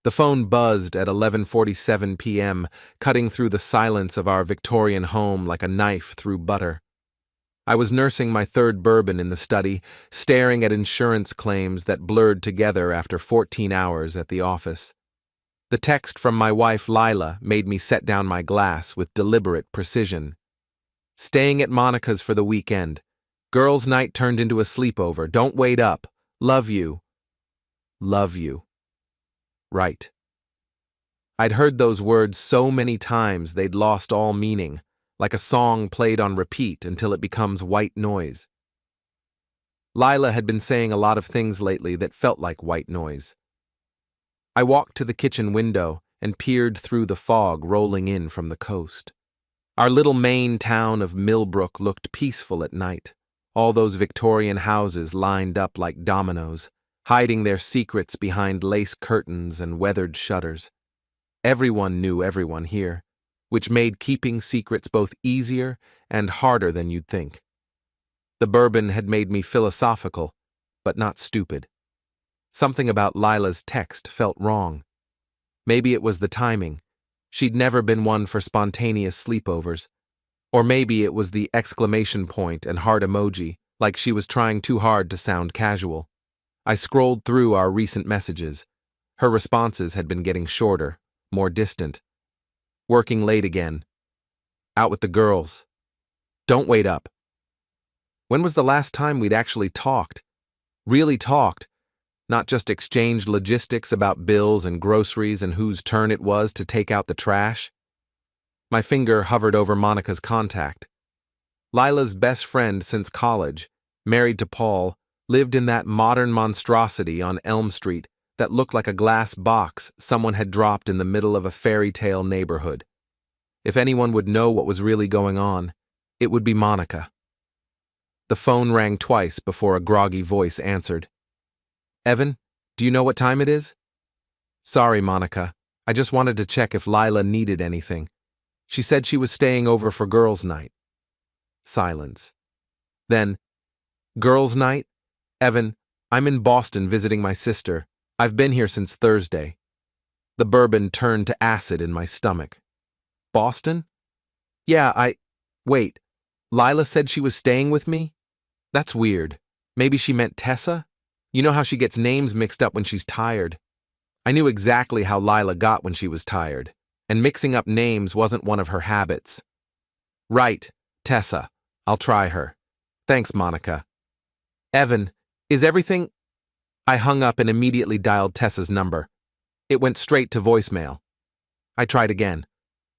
The phone buzzed at 11:47 p.m., cutting through the silence of our Victorian home like a knife through butter. I was nursing my third bourbon in the study, staring at insurance claims that blurred together after 14 hours at the office. The text from my wife Lila made me set down my glass with deliberate precision. Staying at Monica's for the weekend. Girls' night turned into a sleepover. Don't wait up. Love you. Love you. Right. I'd heard those words so many times they'd lost all meaning, like a song played on repeat until it becomes white noise. Lila had been saying a lot of things lately that felt like white noise. I walked to the kitchen window and peered through the fog rolling in from the coast. Our little Maine town of Millbrook looked peaceful at night, all those Victorian houses lined up like dominoes, hiding their secrets behind lace curtains and weathered shutters. Everyone knew everyone here, which made keeping secrets both easier and harder than you'd think. The bourbon had made me philosophical, but not stupid. Something about Lila's text felt wrong. Maybe it was the timing. She'd never been one for spontaneous sleepovers. Or maybe it was the exclamation point and heart emoji, like she was trying too hard to sound casual. I scrolled through our recent messages. Her responses had been getting shorter, more distant. Working late again. Out with the girls. Don't wait up. When was the last time we'd actually talked? Really talked, not just exchanged logistics about bills and groceries and whose turn it was to take out the trash? My finger hovered over Monica's contact. Lila's best friend since college, married to Paul, lived in that modern monstrosity on Elm Street that looked like a glass box someone had dropped in the middle of a fairy tale neighborhood. If anyone would know what was really going on, it would be Monica. The phone rang twice before a groggy voice answered. Evan, do you know what time it is? Sorry, Monica. I just wanted to check if Lila needed anything. She said she was staying over for girls' night. Silence. Then, girls' night? Evan, I'm in Boston visiting my sister. I've been here since Thursday. The bourbon turned to acid in my stomach. Boston? Yeah, Wait, Lila said she was staying with me? That's weird. Maybe she meant Tessa? You know how she gets names mixed up when she's tired. I knew exactly how Lila got when she was tired, and mixing up names wasn't one of her habits. Right, Tessa. I'll try her. Thanks, Monica. Evan, is everything... I hung up and immediately dialed Tessa's number. It went straight to voicemail. I tried again.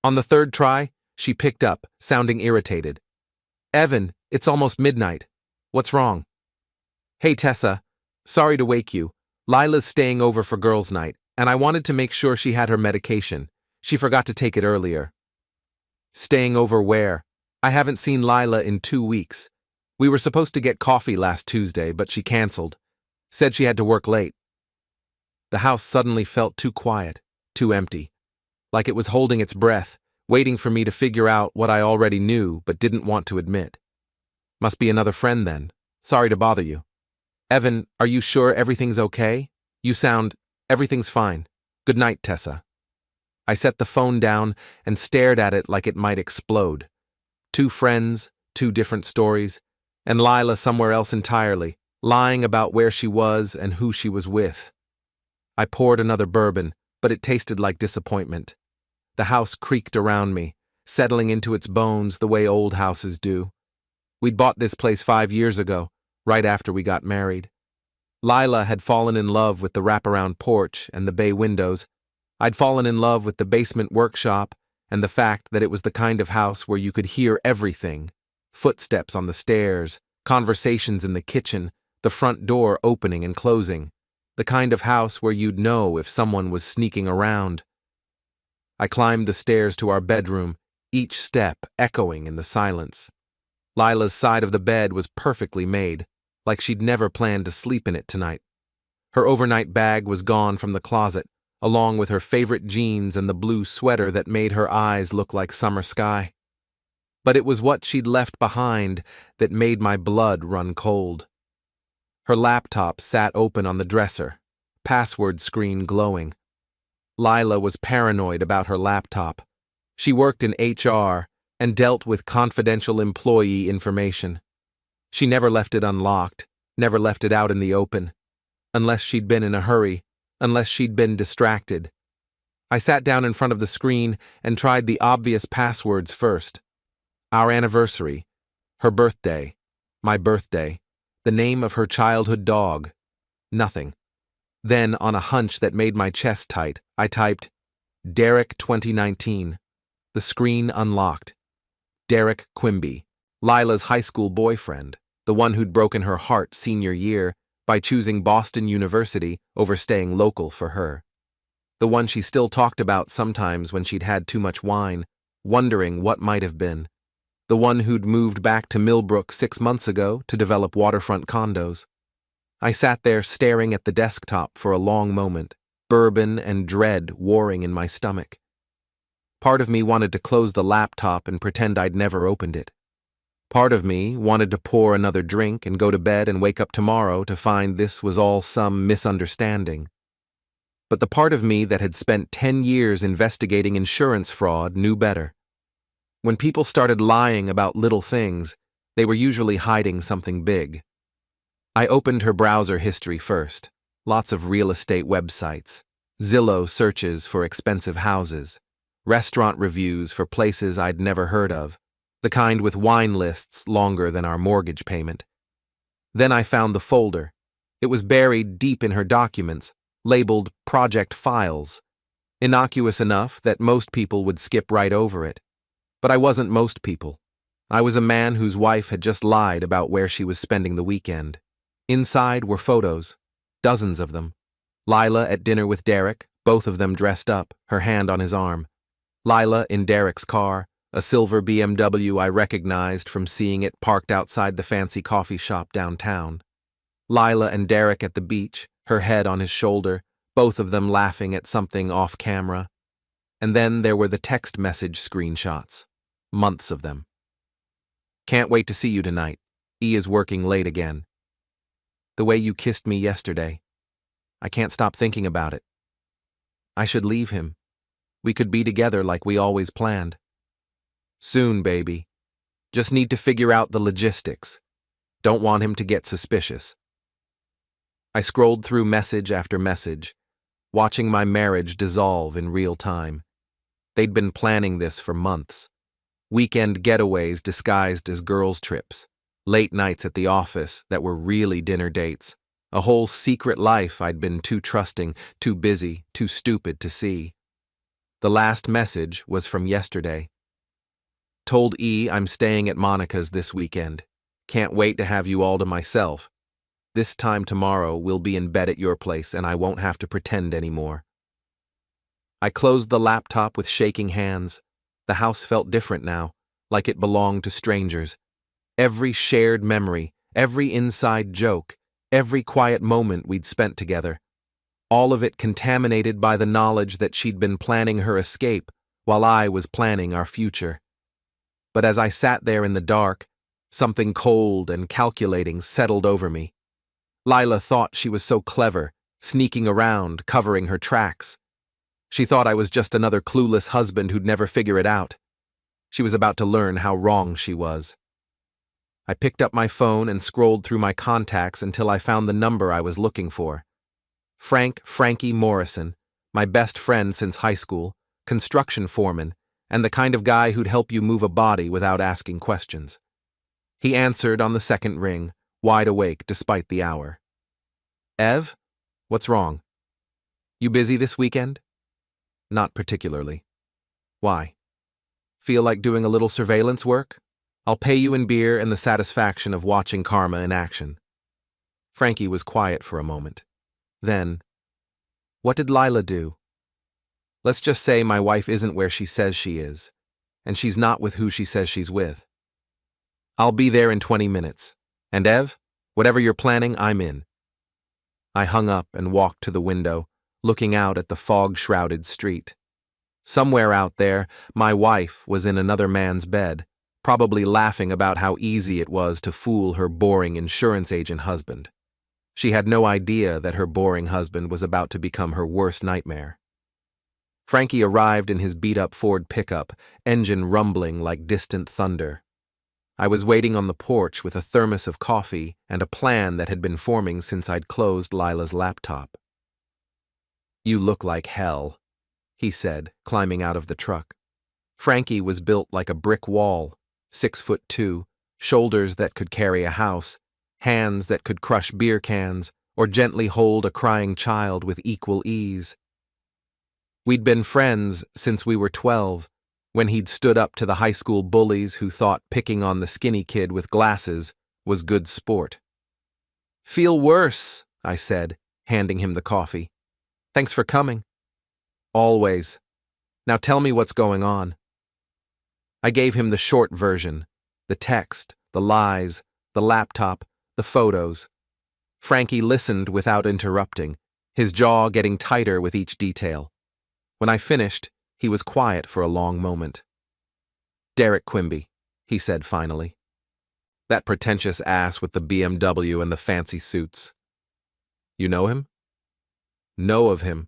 On the third try, she picked up, sounding irritated. Evan, it's almost midnight. What's wrong? Hey, Tessa. Sorry to wake you. Lila's staying over for girls' night, and I wanted to make sure she had her medication. She forgot to take it earlier. Staying over where? I haven't seen Lila in 2 weeks. We were supposed to get coffee last Tuesday, but she canceled. Said she had to work late. The house suddenly felt too quiet, too empty. Like it was holding its breath, waiting for me to figure out what I already knew but didn't want to admit. Must be another friend then. Sorry to bother you. Evan, are you sure everything's okay? You sound, everything's fine. Good night, Tessa. I set the phone down and stared at it like it might explode. 2 friends, 2 different stories, and Lila somewhere else entirely, lying about where she was and who she was with. I poured another bourbon, but it tasted like disappointment. The house creaked around me, settling into its bones the way old houses do. We'd bought this place 5 years ago, right after we got married. Lila had fallen in love with the wraparound porch and the bay windows. I'd fallen in love with the basement workshop and the fact that it was the kind of house where you could hear everything. Footsteps on the stairs, conversations in the kitchen, the front door opening and closing. The kind of house where you'd know if someone was sneaking around. I climbed the stairs to our bedroom, each step echoing in the silence. Lila's side of the bed was perfectly made, like she'd never planned to sleep in it tonight. Her overnight bag was gone from the closet, along with her favorite jeans and the blue sweater that made her eyes look like summer sky. But it was what she'd left behind that made my blood run cold. Her laptop sat open on the dresser, password screen glowing. Lila was paranoid about her laptop. She worked in HR and dealt with confidential employee information. She never left it unlocked, never left it out in the open, unless she'd been in a hurry, unless she'd been distracted. I sat down in front of the screen and tried the obvious passwords first. Our anniversary, her birthday, my birthday, the name of her childhood dog. Nothing. Then, on a hunch that made my chest tight, I typed, Derek 2019. The screen unlocked. Derek Quimby, Lila's high school boyfriend, the one who'd broken her heart senior year by choosing Boston University over staying local for her. The one she still talked about sometimes when she'd had too much wine, wondering what might have been. The one who'd moved back to Millbrook 6 months ago to develop waterfront condos. I sat there staring at the desktop for a long moment, bourbon and dread warring in my stomach. Part of me wanted to close the laptop and pretend I'd never opened it. Part of me wanted to pour another drink and go to bed and wake up tomorrow to find this was all some misunderstanding. But the part of me that had spent 10 years investigating insurance fraud knew better. When people started lying about little things, they were usually hiding something big. I opened her browser history first. Lots of real estate websites, Zillow searches for expensive houses, restaurant reviews for places I'd never heard of, the kind with wine lists longer than our mortgage payment. Then I found the folder. It was buried deep in her documents, labeled Project Files, innocuous enough that most people would skip right over it. But I wasn't most people. I was a man whose wife had just lied about where she was spending the weekend. Inside were photos, dozens of them. Lila at dinner with Derek, both of them dressed up, her hand on his arm. Lila in Derek's car, a silver BMW I recognized from seeing it parked outside the fancy coffee shop downtown. Lila and Derek at the beach, her head on his shoulder, both of them laughing at something off camera. And then there were the text message screenshots. Months of them. Can't wait to see you tonight. E is working late again. The way you kissed me yesterday. I can't stop thinking about it. I should leave him. We could be together like we always planned. Soon, baby. Just need to figure out the logistics. Don't want him to get suspicious. I scrolled through message after message, watching my marriage dissolve in real time. They'd been planning this for months. Weekend getaways disguised as girls' trips. Late nights at the office that were really dinner dates. A whole secret life I'd been too trusting, too busy, too stupid to see. The last message was from yesterday. Told E I'm staying at Monica's this weekend. Can't wait to have you all to myself. This time tomorrow we'll be in bed at your place and I won't have to pretend anymore. I closed the laptop with shaking hands. The house felt different now, like it belonged to strangers. Every shared memory, every inside joke, every quiet moment we'd spent together. All of it contaminated by the knowledge that she'd been planning her escape while I was planning our future. But as I sat there in the dark, something cold and calculating settled over me. Lila thought she was so clever, sneaking around, covering her tracks. She thought I was just another clueless husband who'd never figure it out. She was about to learn how wrong she was. I picked up my phone and scrolled through my contacts until I found the number I was looking for. Frankie Morrison, my best friend since high school, construction foreman, and the kind of guy who'd help you move a body without asking questions. He answered on the second ring, wide awake despite the hour. Ev, what's wrong? You busy this weekend? Not particularly. Why? Feel like doing a little surveillance work? I'll pay you in beer and the satisfaction of watching karma in action. Frankie was quiet for a moment. Then, what did Lila do? Let's just say my wife isn't where she says she is, and she's not with who she says she's with. I'll be there in 20 minutes. And Ev, whatever you're planning, I'm in. I hung up and walked to the window, looking out at the fog-shrouded street. Somewhere out there, my wife was in another man's bed, probably laughing about how easy it was to fool her boring insurance agent husband. She had no idea that her boring husband was about to become her worst nightmare. Frankie arrived in his beat-up Ford pickup, engine rumbling like distant thunder. I was waiting on the porch with a thermos of coffee and a plan that had been forming since I'd closed Lila's laptop. "You look like hell," he said, climbing out of the truck. Frankie was built like a brick wall, 6'2", shoulders that could carry a house, hands that could crush beer cans or gently hold a crying child with equal ease. We'd been friends since we were 12, when he'd stood up to the high school bullies who thought picking on the skinny kid with glasses was good sport. "Feel worse," I said, handing him the coffee. "Thanks for coming." "Always. Now tell me what's going on." I gave him the short version, the text, the lies, the laptop, the photos. Frankie listened without interrupting, his jaw getting tighter with each detail. When I finished, he was quiet for a long moment. "Derek Quimby," he said finally. "That pretentious ass with the BMW and the fancy suits. You know him?" "Know of him.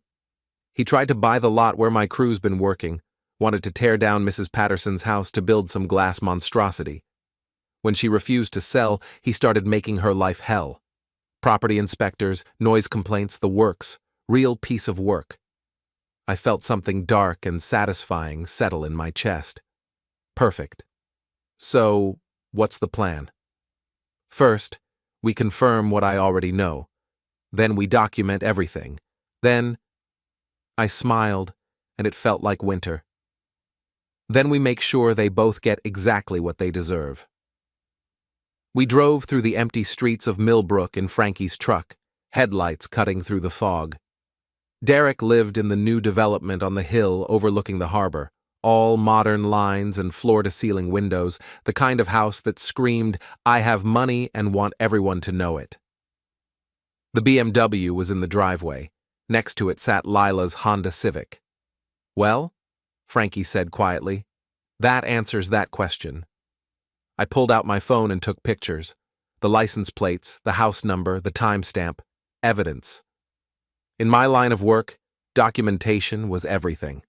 He tried to buy the lot where my crew's been working, wanted to tear down Mrs. Patterson's house to build some glass monstrosity. When she refused to sell, he started making her life hell. Property inspectors, noise complaints, the works. Real piece of work." I felt something dark and satisfying settle in my chest. "Perfect. So, what's the plan?" "First, we confirm what I already know. Then we document everything. Then—" I smiled, and it felt like winter. "Then we make sure they both get exactly what they deserve." We drove through the empty streets of Millbrook in Frankie's truck, headlights cutting through the fog. Derek lived in the new development on the hill overlooking the harbor, all modern lines and floor-to-ceiling windows, the kind of house that screamed, "I have money and want everyone to know it." The BMW was in the driveway. Next to it sat Lila's Honda Civic. "Well," Frankie said quietly, "that answers that question." I pulled out my phone and took pictures. The license plates, the house number, the timestamp. Evidence. In my line of work, documentation was everything.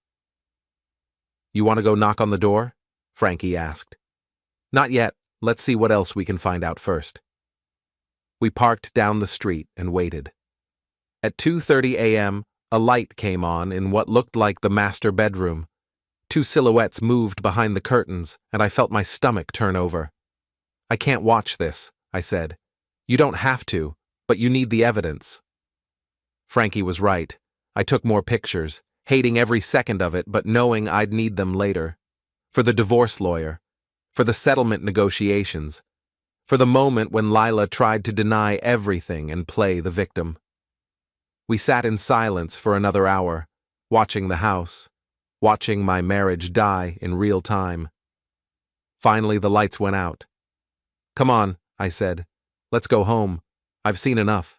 "You want to go knock on the door?" Frankie asked. "Not yet. Let's see what else we can find out first." We parked down the street and waited. At 2:30 a.m., a light came on in what looked like the master bedroom. Two silhouettes moved behind the curtains, and I felt my stomach turn over. "I can't watch this," I said. "You don't have to, but you need the evidence." Frankie was right. I took more pictures, hating every second of it but knowing I'd need them later. For the divorce lawyer. For the settlement negotiations. For the moment when Lila tried to deny everything and play the victim. We sat in silence for another hour, watching the house, watching my marriage die in real time. Finally, the lights went out. "Come on," I said. "Let's go home. I've seen enough."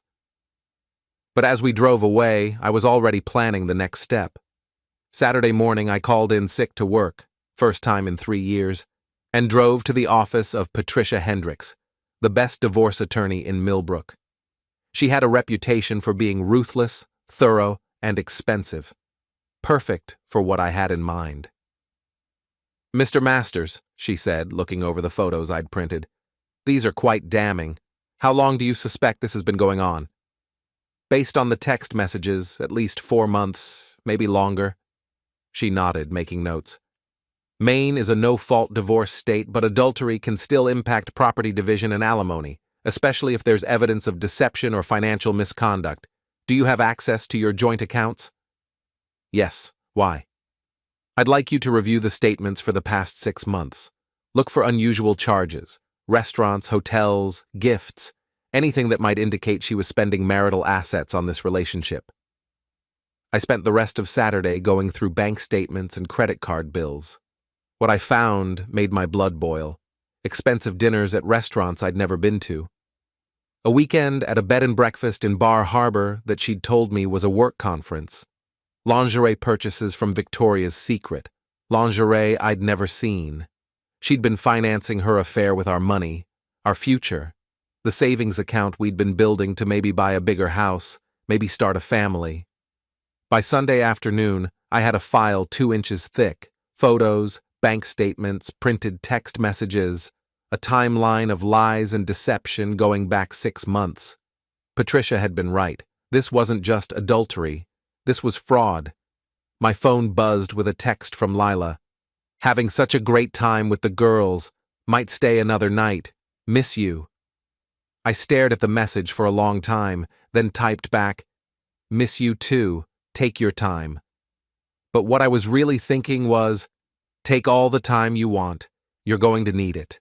But as we drove away, I was already planning the next step. Saturday morning, I called in sick to work, first time in 3 years, and drove to the office of Patricia Hendricks, the best divorce attorney in Millbrook. She had a reputation for being ruthless, thorough, and expensive. Perfect for what I had in mind. "Mr. Masters," she said, looking over the photos I'd printed, "these are quite damning. How long do you suspect this has been going on?" "Based on the text messages, at least 4 months, maybe longer." She nodded, making notes. "Maine is a no-fault divorce state, but adultery can still impact property division and alimony, especially if there's evidence of deception or financial misconduct. Do you have access to your joint accounts?" "Yes. Why?" "I'd like you to review the statements for the past 6 months. Look for unusual charges, restaurants, hotels, gifts, anything that might indicate she was spending marital assets on this relationship." I spent the rest of Saturday going through bank statements and credit card bills. What I found made my blood boil. Expensive dinners at restaurants I'd never been to. A weekend at a bed and breakfast in Bar Harbor that she'd told me was a work conference. Lingerie purchases from Victoria's Secret. Lingerie I'd never seen. She'd been financing her affair with our money, our future, the savings account we'd been building to maybe buy a bigger house, maybe start a family. By Sunday afternoon, I had a file 2 inches thick, photos, bank statements, printed text messages, a timeline of lies and deception going back 6 months. Patricia had been right. This wasn't just adultery. This was fraud. My phone buzzed with a text from Lila. Having such a great time with the girls. Might stay another night. Miss you. I stared at the message for a long time, then typed back, miss you too. Take your time. But what I was really thinking was, take all the time you want. You're going to need it.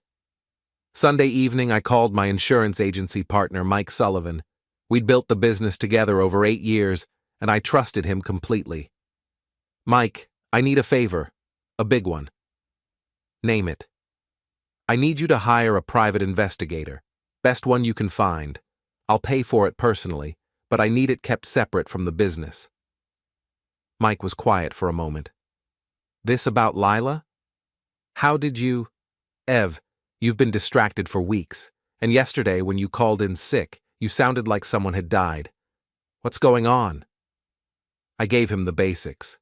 Sunday evening, I called my insurance agency partner, Mike Sullivan. We'd built the business together over 8 years, and I trusted him completely. Mike, I need a favor. A big one. Name it. I need you to hire a private investigator. Best one you can find. I'll pay for it personally, but I need it kept separate from the business. Mike was quiet for a moment. This about Lila? How did you... Ev, you've been distracted for weeks, and yesterday when you called in sick, you sounded like someone had died. What's going on? I gave him the basics.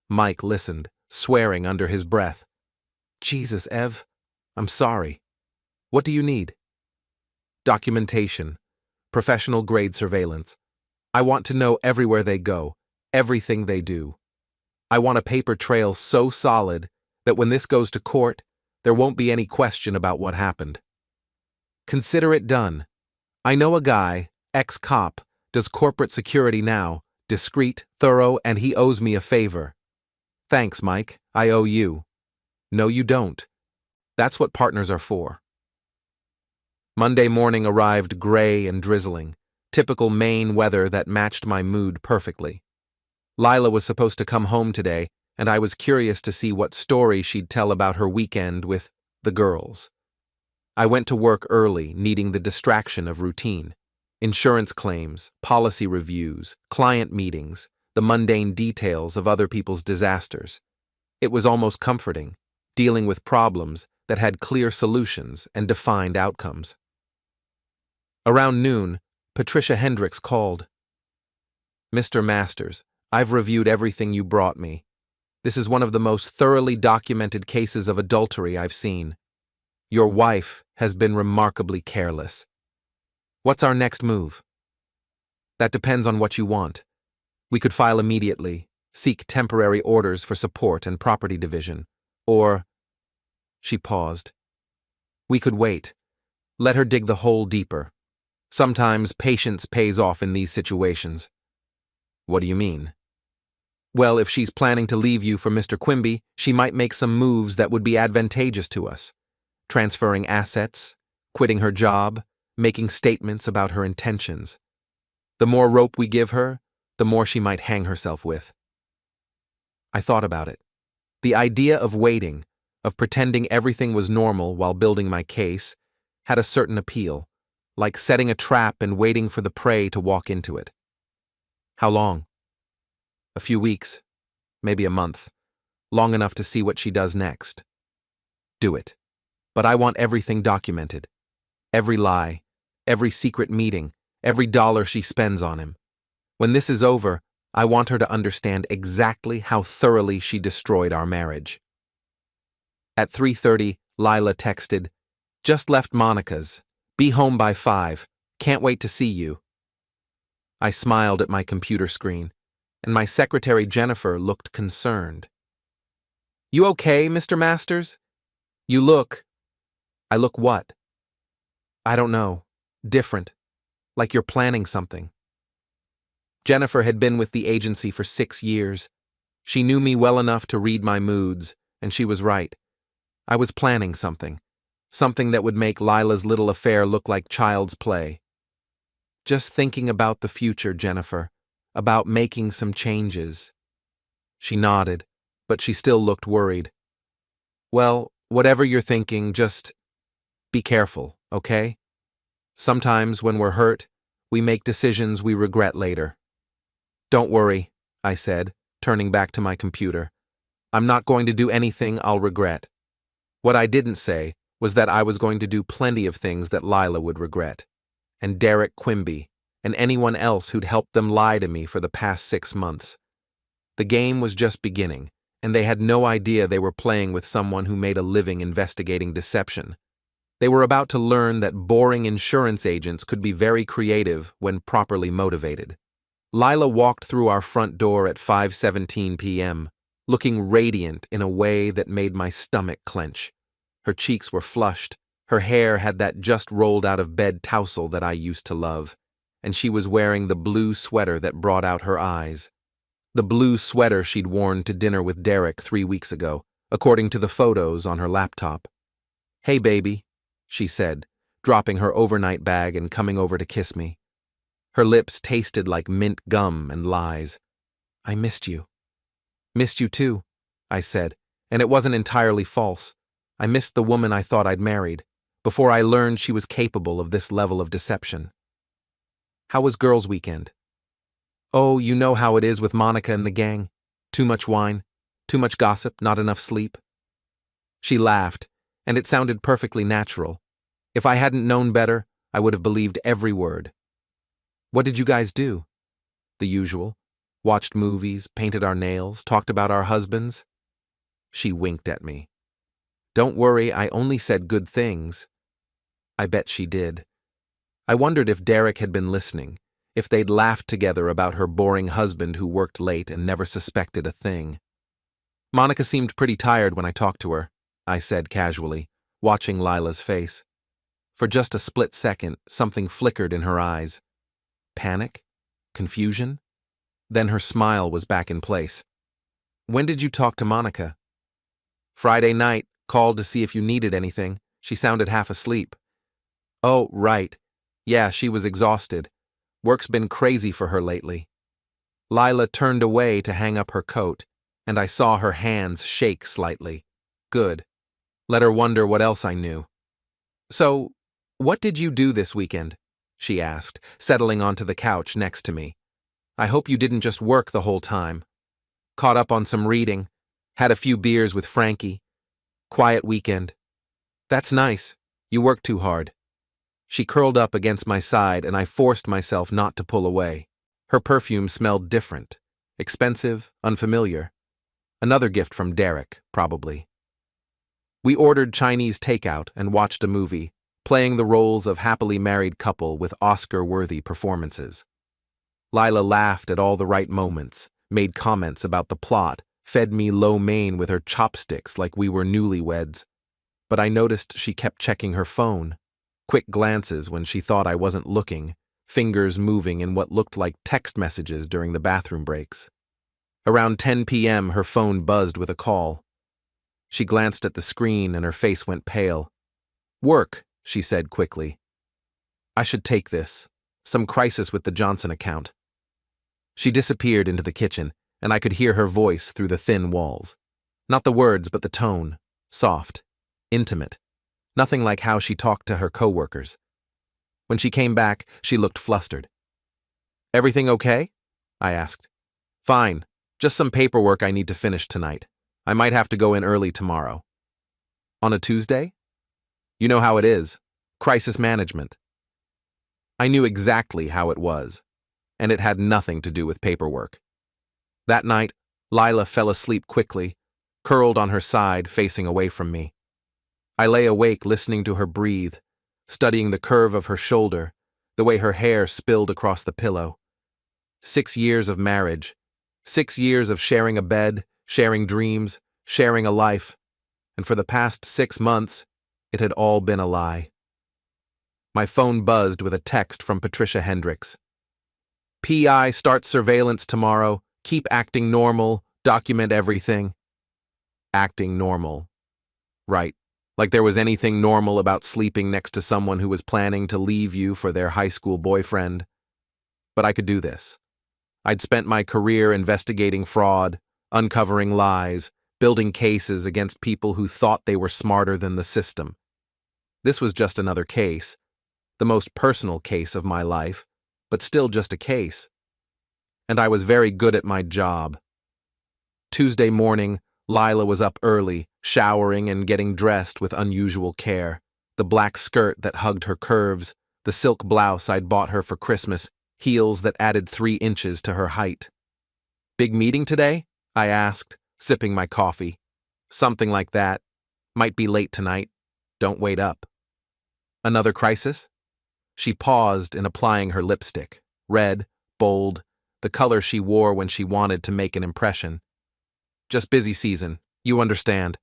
Mike listened, swearing under his breath. Jesus, Ev, I'm sorry. What do you need? Documentation. Professional grade surveillance. I want to know everywhere they go, everything they do. I want a paper trail so solid that when this goes to court, there won't be any question about what happened. Consider it done. I know a guy, ex-cop, does corporate security now, discreet, thorough, and he owes me a favor. Thanks, Mike. I owe you. No, you don't. That's what partners are for. Monday morning arrived gray and drizzling, typical Maine weather that matched my mood perfectly. Lila was supposed to come home today, and I was curious to see what story she'd tell about her weekend with the girls. I went to work early, needing the distraction of routine. Insurance claims, policy reviews, client meetings, the mundane details of other people's disasters. It was almost comforting, dealing with problems that had clear solutions and defined outcomes. Around noon, Patricia Hendricks called. Mr. Masters, I've reviewed everything you brought me. This is one of the most thoroughly documented cases of adultery I've seen. Your wife has been remarkably careless. What's our next move? That depends on what you want. We could file immediately, seek temporary orders for support and property division, or... She paused. We could wait. Let her dig the hole deeper. Sometimes patience pays off in these situations. What do you mean? Well, if she's planning to leave you for Mr. Quimby, she might make some moves that would be advantageous to us. Transferring assets, quitting her job, making statements about her intentions. The more rope we give her, the more she might hang herself with. I thought about it. The idea of waiting, of pretending everything was normal while building my case, had a certain appeal, like setting a trap and waiting for the prey to walk into it. How long? A few weeks, maybe a month, long enough to see what she does next. Do it. But I want everything documented. Every lie, every secret meeting, every dollar she spends on him. When this is over, I want her to understand exactly how thoroughly she destroyed our marriage. At 3:30, Lila texted, "Just left Monica's. Be home by 5. Can't wait to see you." I smiled at my computer screen, and my secretary Jennifer looked concerned. "You okay, Mr. Masters? You look..." I look what? I don't know. Different. Like you're planning something. Jennifer had been with the agency for 6 years. She knew me well enough to read my moods, and she was right. I was planning something. Something that would make Lila's little affair look like child's play. Just thinking about the future, Jennifer. About making some changes. She nodded, but she still looked worried. Well, whatever you're thinking, just be careful, okay? Sometimes when we're hurt, we make decisions we regret later. Don't worry, I said, turning back to my computer. I'm not going to do anything I'll regret. What I didn't say was that I was going to do plenty of things that Lila would regret. And Derek Quimby, and anyone else who'd helped them lie to me for the past 6 months. The game was just beginning, and they had no idea they were playing with someone who made a living investigating deception. They were about to learn that boring insurance agents could be very creative when properly motivated. Lila walked through our front door at 5:17 p.m., looking radiant in a way that made my stomach clench. Her cheeks were flushed, her hair had that just rolled out of bed tousle that I used to love, and she was wearing the blue sweater that brought out her eyes. The blue sweater she'd worn to dinner with Derek 3 weeks ago, according to the photos on her laptop. "Hey, baby," she said, dropping her overnight bag and coming over to kiss me. Her lips tasted like mint gum and lies. "I missed you." "Missed you too," I said, and it wasn't entirely false. I missed the woman I thought I'd married, before I learned she was capable of this level of deception. "How was girls' weekend?" "Oh, you know how it is with Monica and the gang. Too much wine, too much gossip, not enough sleep." She laughed, and it sounded perfectly natural. If I hadn't known better, I would have believed every word. "What did you guys do?" "The usual. Watched movies, painted our nails, talked about our husbands." She winked at me. "Don't worry, I only said good things." I bet she did. I wondered if Derek had been listening, if they'd laughed together about her boring husband who worked late and never suspected a thing. "Monica seemed pretty tired when I talked to her," I said casually, watching Lila's face. For just a split second, something flickered in her eyes. Panic? Confusion? Then her smile was back in place. "When did you talk to Monica?" "Friday night, called to see if you needed anything. She sounded half asleep." "Oh, right. Yeah, she was exhausted. Work's been crazy for her lately." Lila turned away to hang up her coat, and I saw her hands shake slightly. Good. Let her wonder what else I knew. "So, what did you do this weekend?" she asked, settling onto the couch next to me. "I hope you didn't just work the whole time." "Caught up on some reading. Had a few beers with Frankie. Quiet weekend." "That's nice. You worked too hard." She curled up against my side, and I forced myself not to pull away. Her perfume smelled different. Expensive, unfamiliar. Another gift from Derek, probably. We ordered Chinese takeout and watched a movie, playing the roles of happily married couple with Oscar-worthy performances. Lila laughed at all the right moments, made comments about the plot, fed me lo mein with her chopsticks like we were newlyweds. But I noticed she kept checking her phone. Quick glances when she thought I wasn't looking, fingers moving in what looked like text messages during the bathroom breaks. Around 10 p.m., her phone buzzed with a call. She glanced at the screen and her face went pale. "Work," she said quickly. "I should take this. Some crisis with the Johnson account." She disappeared into the kitchen, and I could hear her voice through the thin walls. Not the words, but the tone. Soft. Intimate. Nothing like how she talked to her coworkers. When she came back, she looked flustered. "Everything okay?" I asked. "Fine. Just some paperwork I need to finish tonight. I might have to go in early tomorrow." "On a Tuesday?" "You know how it is. Crisis management." I knew exactly how it was, and it had nothing to do with paperwork. That night, Lila fell asleep quickly, curled on her side, facing away from me. I lay awake listening to her breathe, studying the curve of her shoulder, the way her hair spilled across the pillow. 6 years of marriage, 6 years of sharing a bed, sharing dreams, sharing a life, and for the past 6 months, it had all been a lie. My phone buzzed with a text from Patricia Hendricks. "PI starts surveillance tomorrow. Keep acting normal. Document everything." Acting normal. Right. Like there was anything normal about sleeping next to someone who was planning to leave you for their high school boyfriend. But I could do this. I'd spent my career investigating fraud, uncovering lies, building cases against people who thought they were smarter than the system. This was just another case, the most personal case of my life, but still just a case. And I was very good at my job. Tuesday morning, Lila was up early, showering and getting dressed with unusual care. The black skirt that hugged her curves, the silk blouse I'd bought her for Christmas, heels that added 3 inches to her height. "Big meeting today?" I asked, sipping my coffee. Something like that. Might be late tonight. Don't wait up. Another crisis? She paused in applying her lipstick. Red, bold, the color she wore when she wanted to make an impression. Just busy season, you understand.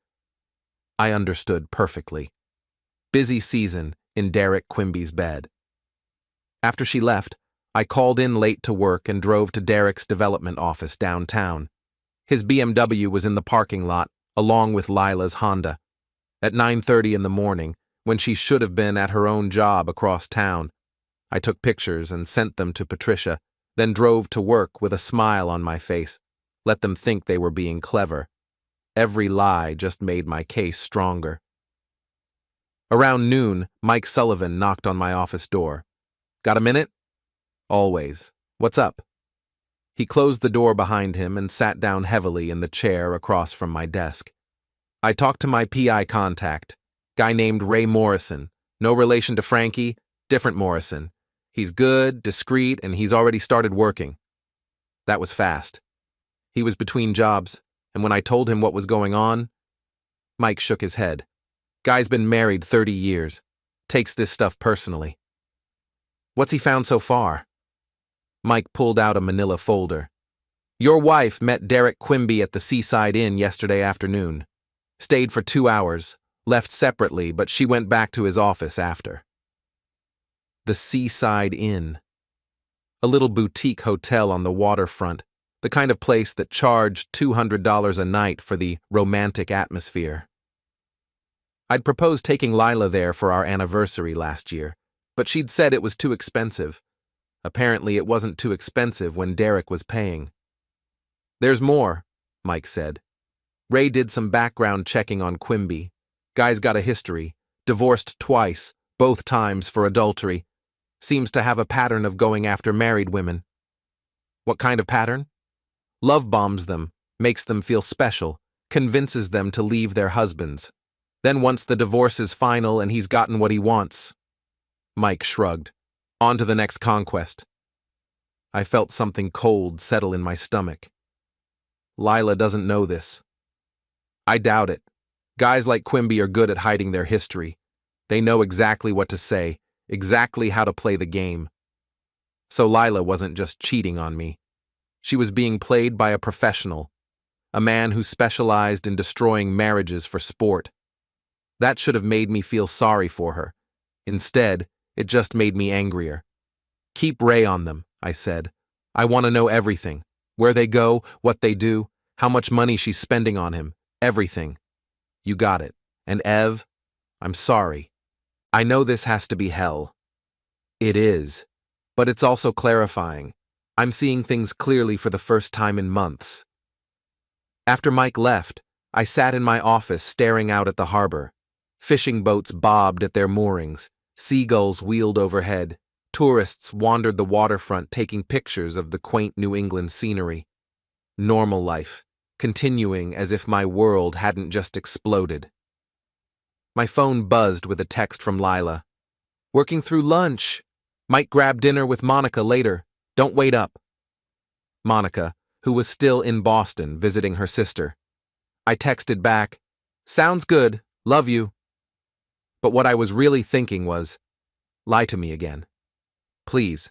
I understood perfectly. Busy season in Derek Quimby's bed. After she left, I called in late to work and drove to Derek's development office downtown. His BMW was in the parking lot, along with Lila's Honda. At 9:30 in the morning, when she should have been at her own job across town, I took pictures and sent them to Patricia, then drove to work with a smile on my face, let them think they were being clever. Every lie just made my case stronger. Around noon, Mike Sullivan knocked on my office door. Got a minute? Always. What's up? He closed the door behind him and sat down heavily in the chair across from my desk. I talked to my PI contact, guy named Ray Morrison. No relation to Frankie, different Morrison. He's good, discreet, and he's already started working. That was fast. He was between jobs, and when I told him what was going on, Mike shook his head. Guy's been married 30 years. Takes this stuff personally. What's he found so far? Mike pulled out a manila folder. Your wife met Derek Quimby at the Seaside Inn yesterday afternoon. Stayed for 2 hours, left separately, but she went back to his office after. The Seaside Inn. A little boutique hotel on the waterfront, the kind of place that charged $200 a night for the romantic atmosphere. I'd proposed taking Lila there for our anniversary last year, but she'd said it was too expensive. Apparently it wasn't too expensive when Derek was paying. There's more, Mike said. Ray did some background checking on Quimby. Guy's got a history, divorced twice, both times for adultery. Seems to have a pattern of going after married women. What kind of pattern? Love bombs them, makes them feel special, convinces them to leave their husbands. Then once the divorce is final and he's gotten what he wants. Mike shrugged. On to the next conquest. I felt something cold settle in my stomach. Lila doesn't know this. I doubt it. Guys like Quimby are good at hiding their history. They know exactly what to say, exactly how to play the game. So Lila wasn't just cheating on me. She was being played by a professional, a man who specialized in destroying marriages for sport. That should have made me feel sorry for her. Instead, it just made me angrier. Keep Ray on them, I said. I want to know everything. Where they go, what they do, how much money she's spending on him. Everything. You got it. And Ev, I'm sorry. I know this has to be hell. It is. But it's also clarifying. I'm seeing things clearly for the first time in months. After Mike left, I sat in my office staring out at the harbor. Fishing boats bobbed at their moorings. Seagulls wheeled overhead. Tourists wandered the waterfront taking pictures of the quaint New England scenery. Normal life, continuing as if my world hadn't just exploded. My phone buzzed with a text from Lila. Working through lunch. Might grab dinner with Monica later. Don't wait up. Monica, who was still in Boston visiting her sister. I texted back, sounds good, love you. But what I was really thinking was, lie to me again. Please.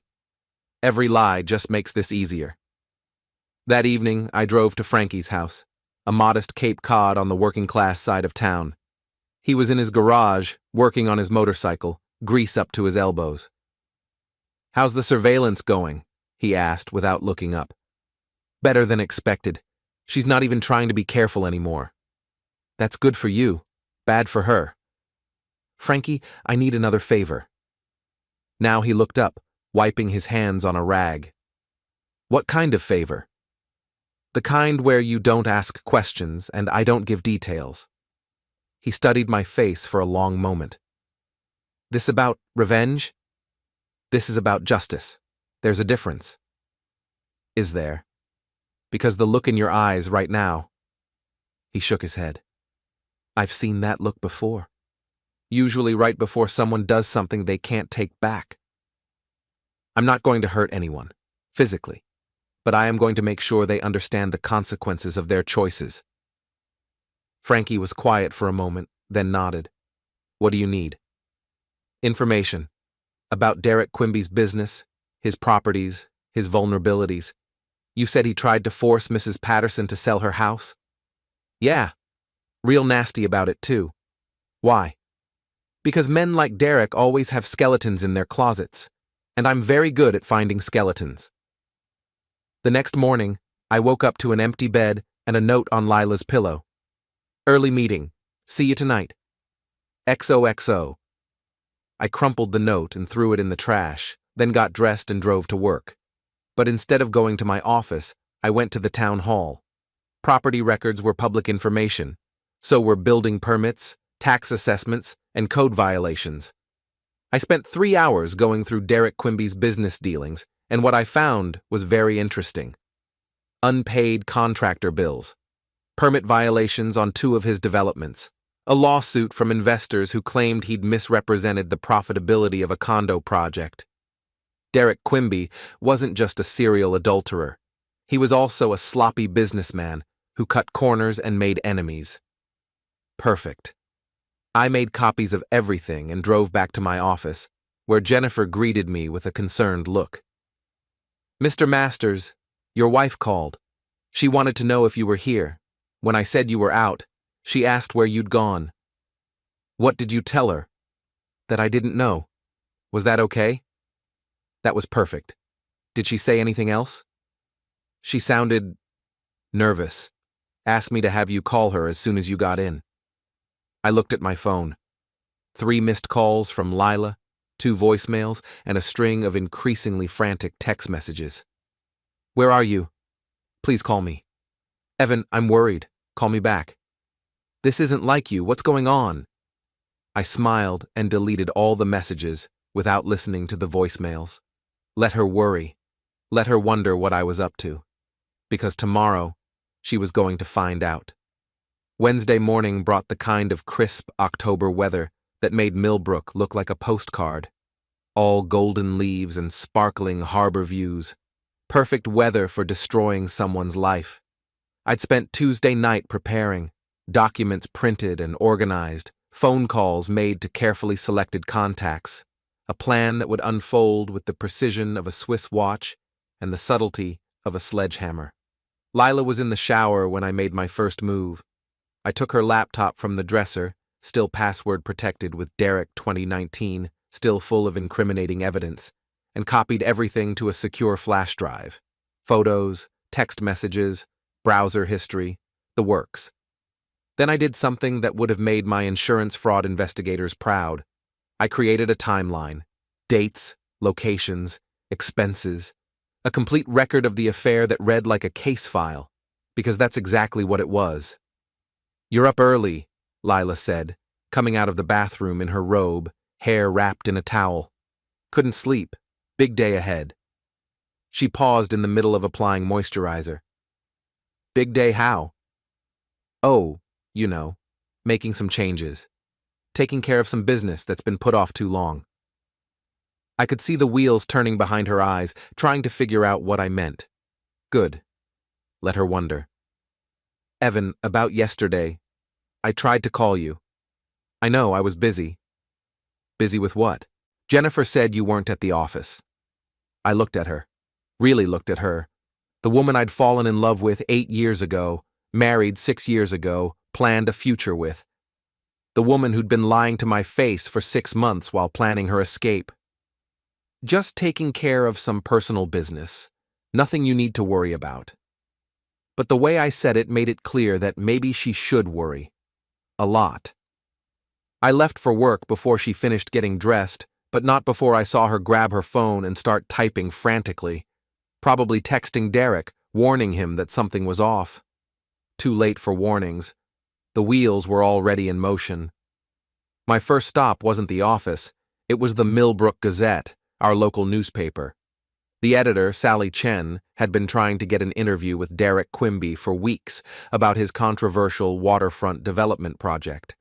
Every lie just makes this easier. That evening, I drove to Frankie's house, a modest Cape Cod on the working-class side of town. He was in his garage, working on his motorcycle, grease up to his elbows. How's the surveillance going? He asked without looking up. Better than expected. She's not even trying to be careful anymore. That's good for you, bad for her. Frankie, I need another favor. Now he looked up, wiping his hands on a rag. What kind of favor? The kind where you don't ask questions and I don't give details. He studied my face for a long moment. This about revenge? This is about justice. There's a difference. Is there? Because the look in your eyes right now. He shook his head. I've seen that look before. Usually right before someone does something they can't take back. I'm not going to hurt anyone, physically, but I am going to make sure they understand the consequences of their choices. Frankie was quiet for a moment, then nodded. What do you need? Information. About Derek Quimby's business, his properties, his vulnerabilities. You said he tried to force Mrs. Patterson to sell her house? Yeah. Real nasty about it, too. Why? Because men like Derek always have skeletons in their closets, and I'm very good at finding skeletons. The next morning, I woke up to an empty bed and a note on Lila's pillow. Early meeting. See you tonight. XOXO. I crumpled the note and threw it in the trash, then got dressed and drove to work. But instead of going to my office, I went to the town hall. Property records were public information. So were building permits, tax assessments, and code violations. I spent 3 hours going through Derek Quimby's business dealings, and what I found was very interesting. Unpaid contractor bills, permit violations on 2 of his developments, a lawsuit from investors who claimed he'd misrepresented the profitability of a condo project. Derek Quimby wasn't just a serial adulterer. He was also a sloppy businessman who cut corners and made enemies. Perfect. I made copies of everything and drove back to my office, where Jennifer greeted me with a concerned look. Mr. Masters, your wife called. She wanted to know if you were here. When I said you were out, she asked where you'd gone. What did you tell her? That I didn't know. Was that okay? That was perfect. Did she say anything else? She sounded nervous. Asked me to have you call her as soon as you got in. I looked at my phone. 3 missed calls from Lila, 2 voicemails, and a string of increasingly frantic text messages. Where are you? Please call me. Evan, I'm worried. Call me back. This isn't like you. What's going on? I smiled and deleted all the messages without listening to the voicemails. Let her worry. Let her wonder what I was up to. Because tomorrow, she was going to find out. Wednesday morning brought the kind of crisp October weather that made Millbrook look like a postcard. All golden leaves and sparkling harbor views. Perfect weather for destroying someone's life. I'd spent Tuesday night preparing, documents printed and organized, phone calls made to carefully selected contacts, a plan that would unfold with the precision of a Swiss watch and the subtlety of a sledgehammer. Lila was in the shower when I made my first move. I took her laptop from the dresser, still password protected with Derek 2019, still full of incriminating evidence, and copied everything to a secure flash drive. Photos, text messages, browser history, the works. Then I did something that would have made my insurance fraud investigators proud. I created a timeline, dates, locations, expenses, a complete record of the affair that read like a case file, because that's exactly what it was. You're up early, Lila said, coming out of the bathroom in her robe, hair wrapped in a towel. Couldn't sleep. Big day ahead. She paused in the middle of applying moisturizer. Big day how? Oh, you know, making some changes. Taking care of some business that's been put off too long. I could see the wheels turning behind her eyes, trying to figure out what I meant. Good. Let her wonder. Evan, about yesterday. I tried to call you. I know, I was busy. Busy with what? Jennifer said you weren't at the office. I looked at her. Really looked at her. The woman I'd fallen in love with 8 years ago, married 6 years ago, planned a future with. The woman who'd been lying to my face for 6 months while planning her escape. Just taking care of some personal business. Nothing you need to worry about. But the way I said it made it clear that maybe she should worry. A lot. I left for work before she finished getting dressed, but not before I saw her grab her phone and start typing frantically. Probably texting Derek, warning him that something was off. Too late for warnings. The wheels were already in motion. My first stop wasn't the office. It was the Millbrook Gazette, our local newspaper. The editor, Sally Chen, had been trying to get an interview with Derek Quimby for weeks about his controversial waterfront development project.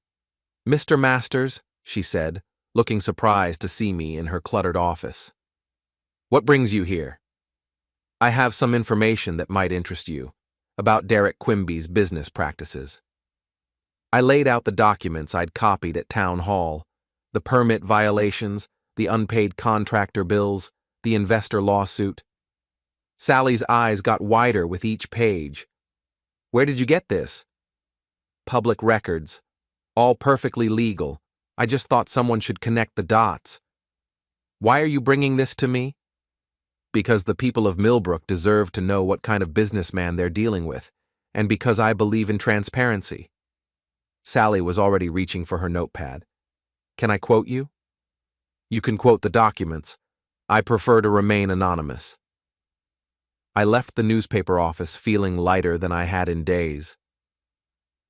Mr. Masters, she said, looking surprised to see me in her cluttered office. What brings you here? I have some information that might interest you about Derek Quimby's business practices. I laid out the documents I'd copied at Town Hall, the permit violations, the unpaid contractor bills, the investor lawsuit. Sally's eyes got wider with each page. Where did you get this? Public records. All perfectly legal. I just thought someone should connect the dots. Why are you bringing this to me? Because the people of Millbrook deserve to know what kind of businessman they're dealing with, and because I believe in transparency. Sally was already reaching for her notepad. Can I quote you? You can quote the documents. I prefer to remain anonymous. I left the newspaper office feeling lighter than I had in days.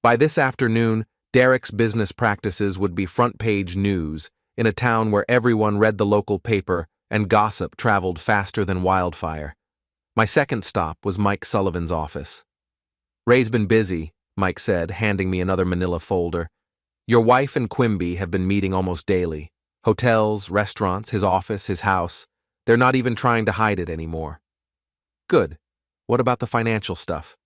By this afternoon, Derek's business practices would be front-page news in a town where everyone read the local paper and gossip traveled faster than wildfire. My second stop was Mike Sullivan's office. Ray's been busy, Mike said, handing me another manila folder. Your wife and Quimby have been meeting almost daily. Hotels, restaurants, his office, his house. They're not even trying to hide it anymore. Good. What about the financial stuff?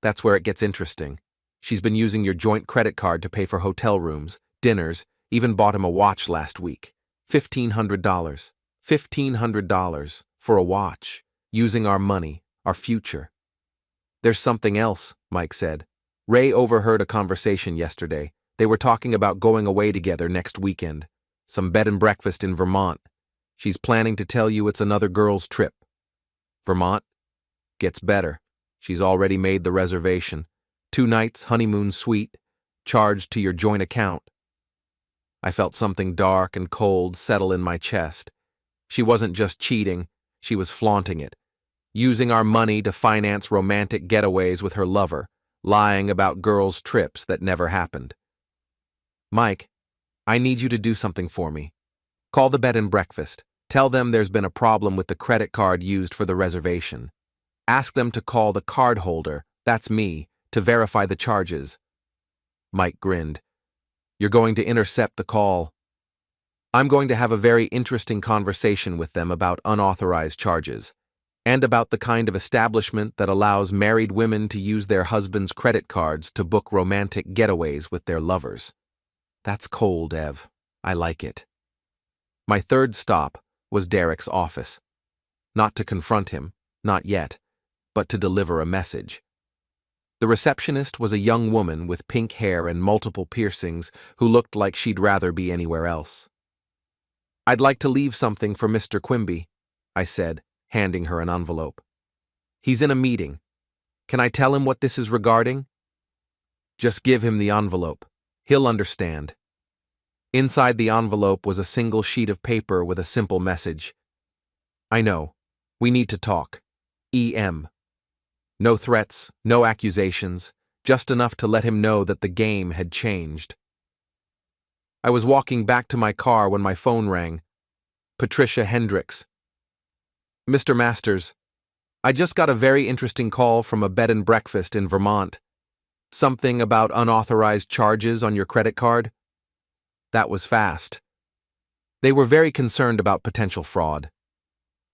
That's where it gets interesting. She's been using your joint credit card to pay for hotel rooms, dinners, even bought him a watch last week. $1,500. $1,500 for a watch, using our money, our future. There's something else, Mike said. Ray overheard a conversation yesterday. They were talking about going away together next weekend. Some bed and breakfast in Vermont. She's planning to tell you it's another girl's trip. Vermont? Gets better. She's already made the reservation. 2 nights, honeymoon suite, charged to your joint account. I felt something dark and cold settle in my chest. She wasn't just cheating, she was flaunting it. Using our money to finance romantic getaways with her lover, lying about girls' trips that never happened. Mike, I need you to do something for me. Call the bed and breakfast. Tell them there's been a problem with the credit card used for the reservation. Ask them to call the card holder, that's me, to verify the charges. Mike grinned. You're going to intercept the call. I'm going to have a very interesting conversation with them about unauthorized charges, and about the kind of establishment that allows married women to use their husbands' credit cards to book romantic getaways with their lovers. That's cold, Ev. I like it. My third stop was Derek's office. Not to confront him, not yet, but to deliver a message. The receptionist was a young woman with pink hair and multiple piercings who looked like she'd rather be anywhere else. I'd like to leave something for Mr. Quimby, I said, handing her an envelope. He's in a meeting. Can I tell him what this is regarding? Just give him the envelope. He'll understand. Inside the envelope was a single sheet of paper with a simple message. I know. We need to talk. E.M. No threats, no accusations, just enough to let him know that the game had changed. I was walking back to my car when my phone rang. Patricia Hendricks. Mr. Masters, I just got a very interesting call from a bed and breakfast in Vermont. Something about unauthorized charges on your credit card? That was fast. They were very concerned about potential fraud.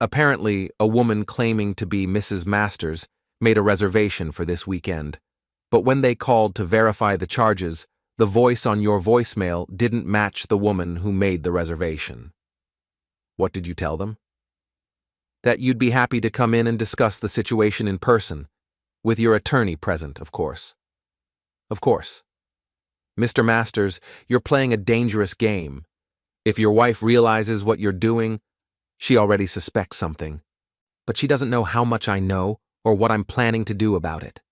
Apparently, a woman claiming to be Mrs. Masters made a reservation for this weekend. But when they called to verify the charges, the voice on your voicemail didn't match the woman who made the reservation. What did you tell them? That you'd be happy to come in and discuss the situation in person, with your attorney present, of course. Of course. Mr. Masters, you're playing a dangerous game. If your wife realizes what you're doing, she already suspects something. But she doesn't know how much I know or what I'm planning to do about it.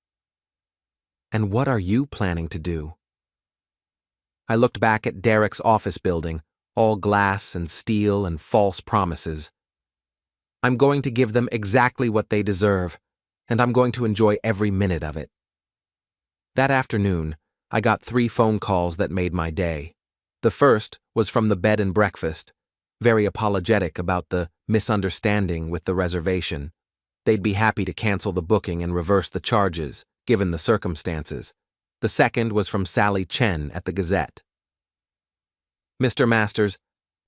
And what are you planning to do? I looked back at Derek's office building, all glass and steel and false promises. I'm going to give them exactly what they deserve, and I'm going to enjoy every minute of it. That afternoon, I got 3 phone calls that made my day. The first was from the bed and breakfast, very apologetic about the misunderstanding with the reservation. They'd be happy to cancel the booking and reverse the charges, given the circumstances. The second was from Sally Chen at the Gazette. Mr. Masters,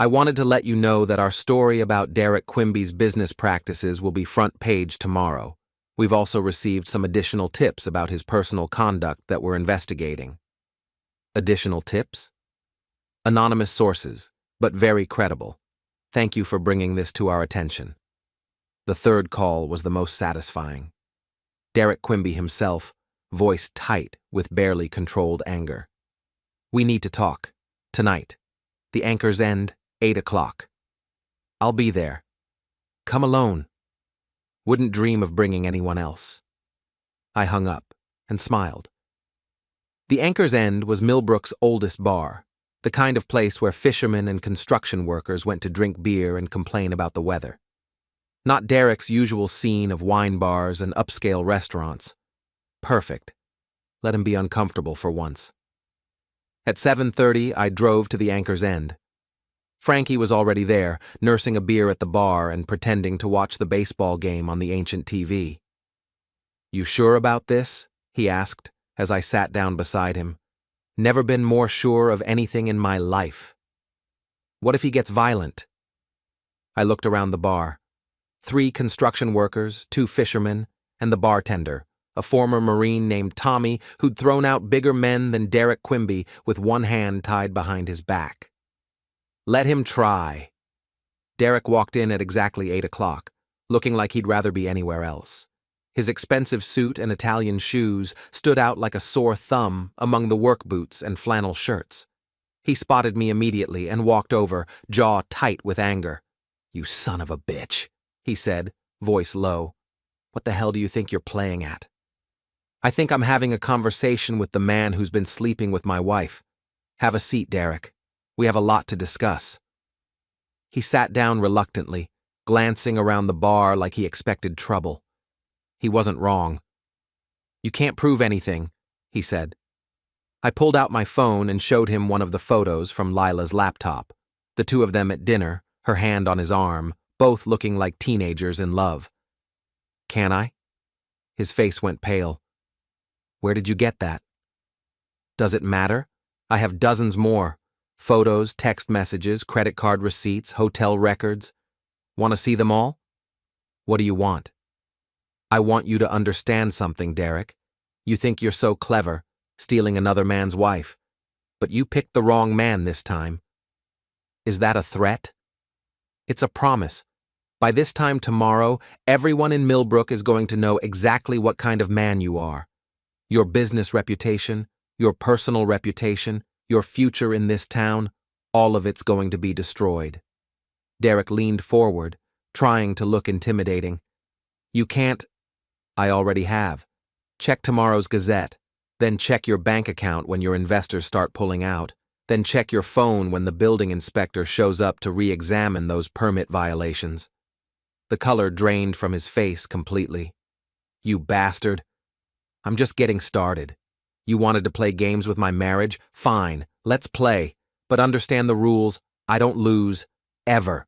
I wanted to let you know that our story about Derek Quimby's business practices will be front page tomorrow. We've also received some additional tips about his personal conduct that we're investigating. Additional tips? Anonymous sources, but very credible. Thank you for bringing this to our attention. The third call was the most satisfying. Derek Quimby himself, voice tight with barely controlled anger. We need to talk. Tonight. The Anchor's End, 8 o'clock. I'll be there. Come alone. Wouldn't dream of bringing anyone else. I hung up and smiled. The Anchor's End was Millbrook's oldest bar, the kind of place where fishermen and construction workers went to drink beer and complain about the weather. Not Derek's usual scene of wine bars and upscale restaurants. Perfect. Let him be uncomfortable for once. At 7:30, I drove to the Anchor's End. Frankie was already there, nursing a beer at the bar and pretending to watch the baseball game on the ancient TV. You sure about this? He asked, as I sat down beside him. Never been more sure of anything in my life. What if he gets violent? I looked around the bar. 3 construction workers, 2 fishermen, and the bartender, a former Marine named Tommy who'd thrown out bigger men than Derek Quimby with one hand tied behind his back. Let him try. Derek walked in at exactly 8 o'clock, looking like he'd rather be anywhere else. His expensive suit and Italian shoes stood out like a sore thumb among the work boots and flannel shirts. He spotted me immediately and walked over, jaw tight with anger. You son of a bitch, he said, voice low. What the hell do you think you're playing at? I think I'm having a conversation with the man who's been sleeping with my wife. Have a seat, Derek. We have a lot to discuss. He sat down reluctantly, glancing around the bar like he expected trouble. He wasn't wrong. You can't prove anything, he said. I pulled out my phone and showed him one of the photos from Lila's laptop, the 2 of them at dinner, her hand on his arm, both looking like teenagers in love. Can I? His face went pale. Where did you get that? Does it matter? I have dozens more. Photos, text messages, credit card receipts, hotel records. Want to see them all? What do you want? I want you to understand something, Derek. You think you're so clever, stealing another man's wife. But you picked the wrong man this time. Is that a threat? It's a promise. By this time tomorrow, everyone in Millbrook is going to know exactly what kind of man you are. Your business reputation, your personal reputation, your future in this town, all of it's going to be destroyed. Derek leaned forward, trying to look intimidating. You can't. I already have. Check tomorrow's Gazette, then check your bank account when your investors start pulling out, then check your phone when the building inspector shows up to re-examine those permit violations. The color drained from his face completely. You bastard. I'm just getting started. You wanted to play games with my marriage? Fine, let's play. But understand the rules. I don't lose. Ever.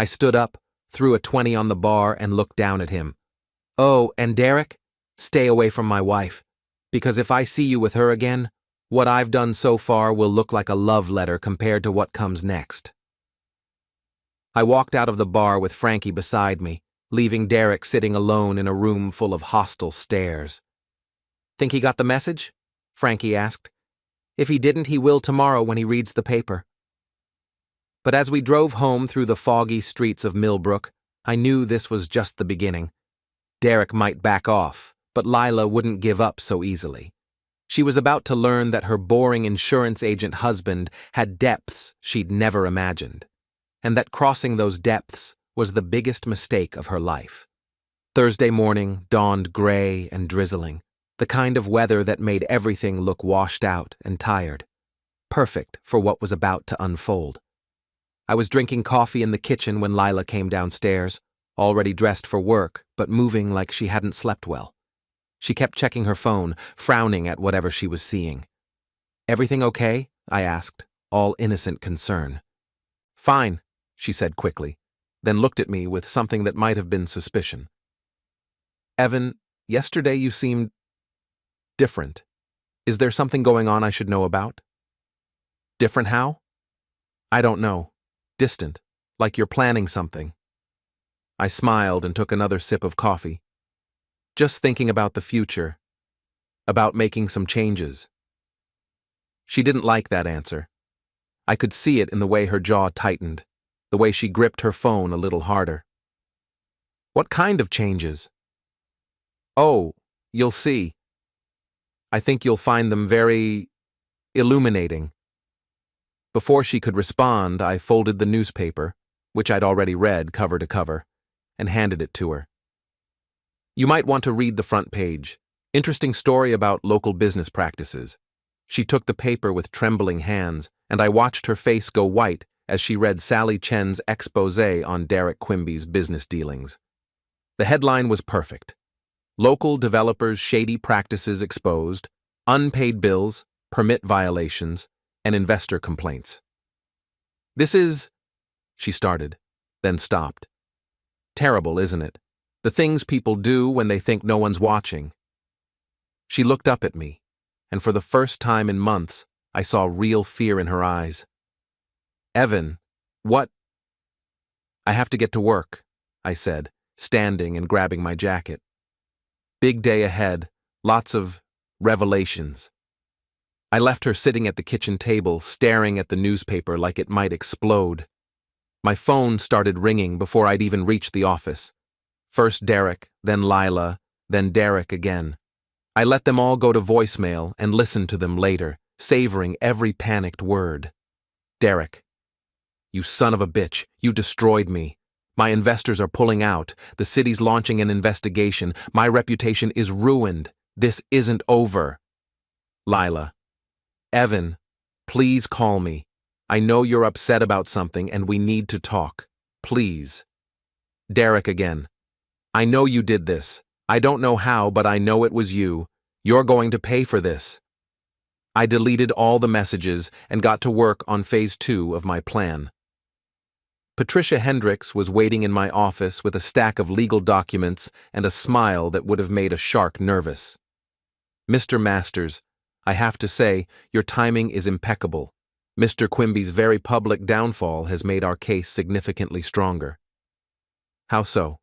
I stood up, threw a 20 on the bar, and looked down at him. Oh, and Derek? Stay away from my wife. Because if I see you with her again, what I've done so far will look like a love letter compared to what comes next. I walked out of the bar with Frankie beside me, leaving Derek sitting alone in a room full of hostile stares. Think he got the message? Frankie asked. If he didn't, he will tomorrow when he reads the paper. But as we drove home through the foggy streets of Millbrook, I knew this was just the beginning. Derek might back off, but Lila wouldn't give up so easily. She was about to learn that her boring insurance agent husband had depths she'd never imagined, and that crossing those depths was the biggest mistake of her life. Thursday morning dawned gray and drizzling, the kind of weather that made everything look washed out and tired, perfect for what was about to unfold. I was drinking coffee in the kitchen when Lila came downstairs, already dressed for work, but moving like she hadn't slept well. She kept checking her phone, frowning at whatever she was seeing. Everything okay? I asked, all innocent concern. Fine, she said quickly, then looked at me with something that might have been suspicion. Evan, yesterday you seemed different. Is there something going on I should know about? Different how? I don't know. distant, like you're planning something. I smiled and took another sip of coffee. Just thinking about the future, about making some changes. She didn't like that answer. I could see it in the way her jaw tightened, the way she gripped her phone a little harder. What kind of changes? Oh, you'll see. I think you'll find them very illuminating. Before she could respond, I folded the newspaper, which I'd already read cover to cover, and handed it to her. You might want to read the front page. Interesting story about local business practices. She took the paper with trembling hands, and I watched her face go white as she read Sally Chen's exposé on Derek Quimby's business dealings. The headline was perfect. Local developers' shady practices exposed, unpaid bills, permit violations, and investor complaints. This is, she started, then stopped. Terrible, isn't it? The things people do when they think no one's watching. She looked up at me, and for the first time in months, I saw real fear in her eyes. Evan, what? I have to get to work, I said, standing and grabbing my jacket. Big day ahead, lots of revelations. I left her sitting at the kitchen table, staring at the newspaper like it might explode. My phone started ringing before I'd even reached the office. First Derek, then Lila, then Derek again. I let them all go to voicemail and listened to them later, savoring every panicked word. Derek, you son of a bitch, you destroyed me. My investors are pulling out. The city's launching an investigation. My reputation is ruined. This isn't over. Lila, Evan, please call me. I know you're upset about something and we need to talk. Please. Derek again. I know you did this. I don't know how, but I know it was you. You're going to pay for this. I deleted all the messages and got to work on phase 2 of my plan. Patricia Hendricks was waiting in my office with a stack of legal documents and a smile that would have made a shark nervous. Mr. Masters, I have to say, your timing is impeccable. Mr. Quimby's very public downfall has made our case significantly stronger. How so?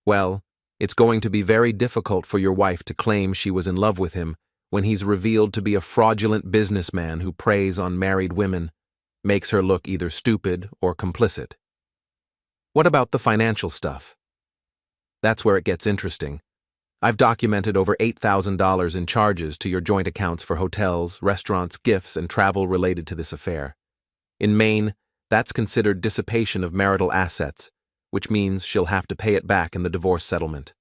Well, it's going to be very difficult for your wife to claim she was in love with him when he's revealed to be a fraudulent businessman who preys on married women, makes her look either stupid or complicit. What about the financial stuff? That's where it gets interesting. I've documented over $8,000 in charges to your joint accounts for hotels, restaurants, gifts, and travel related to this affair. In Maine, that's considered dissipation of marital assets, which means she'll have to pay it back in the divorce settlement.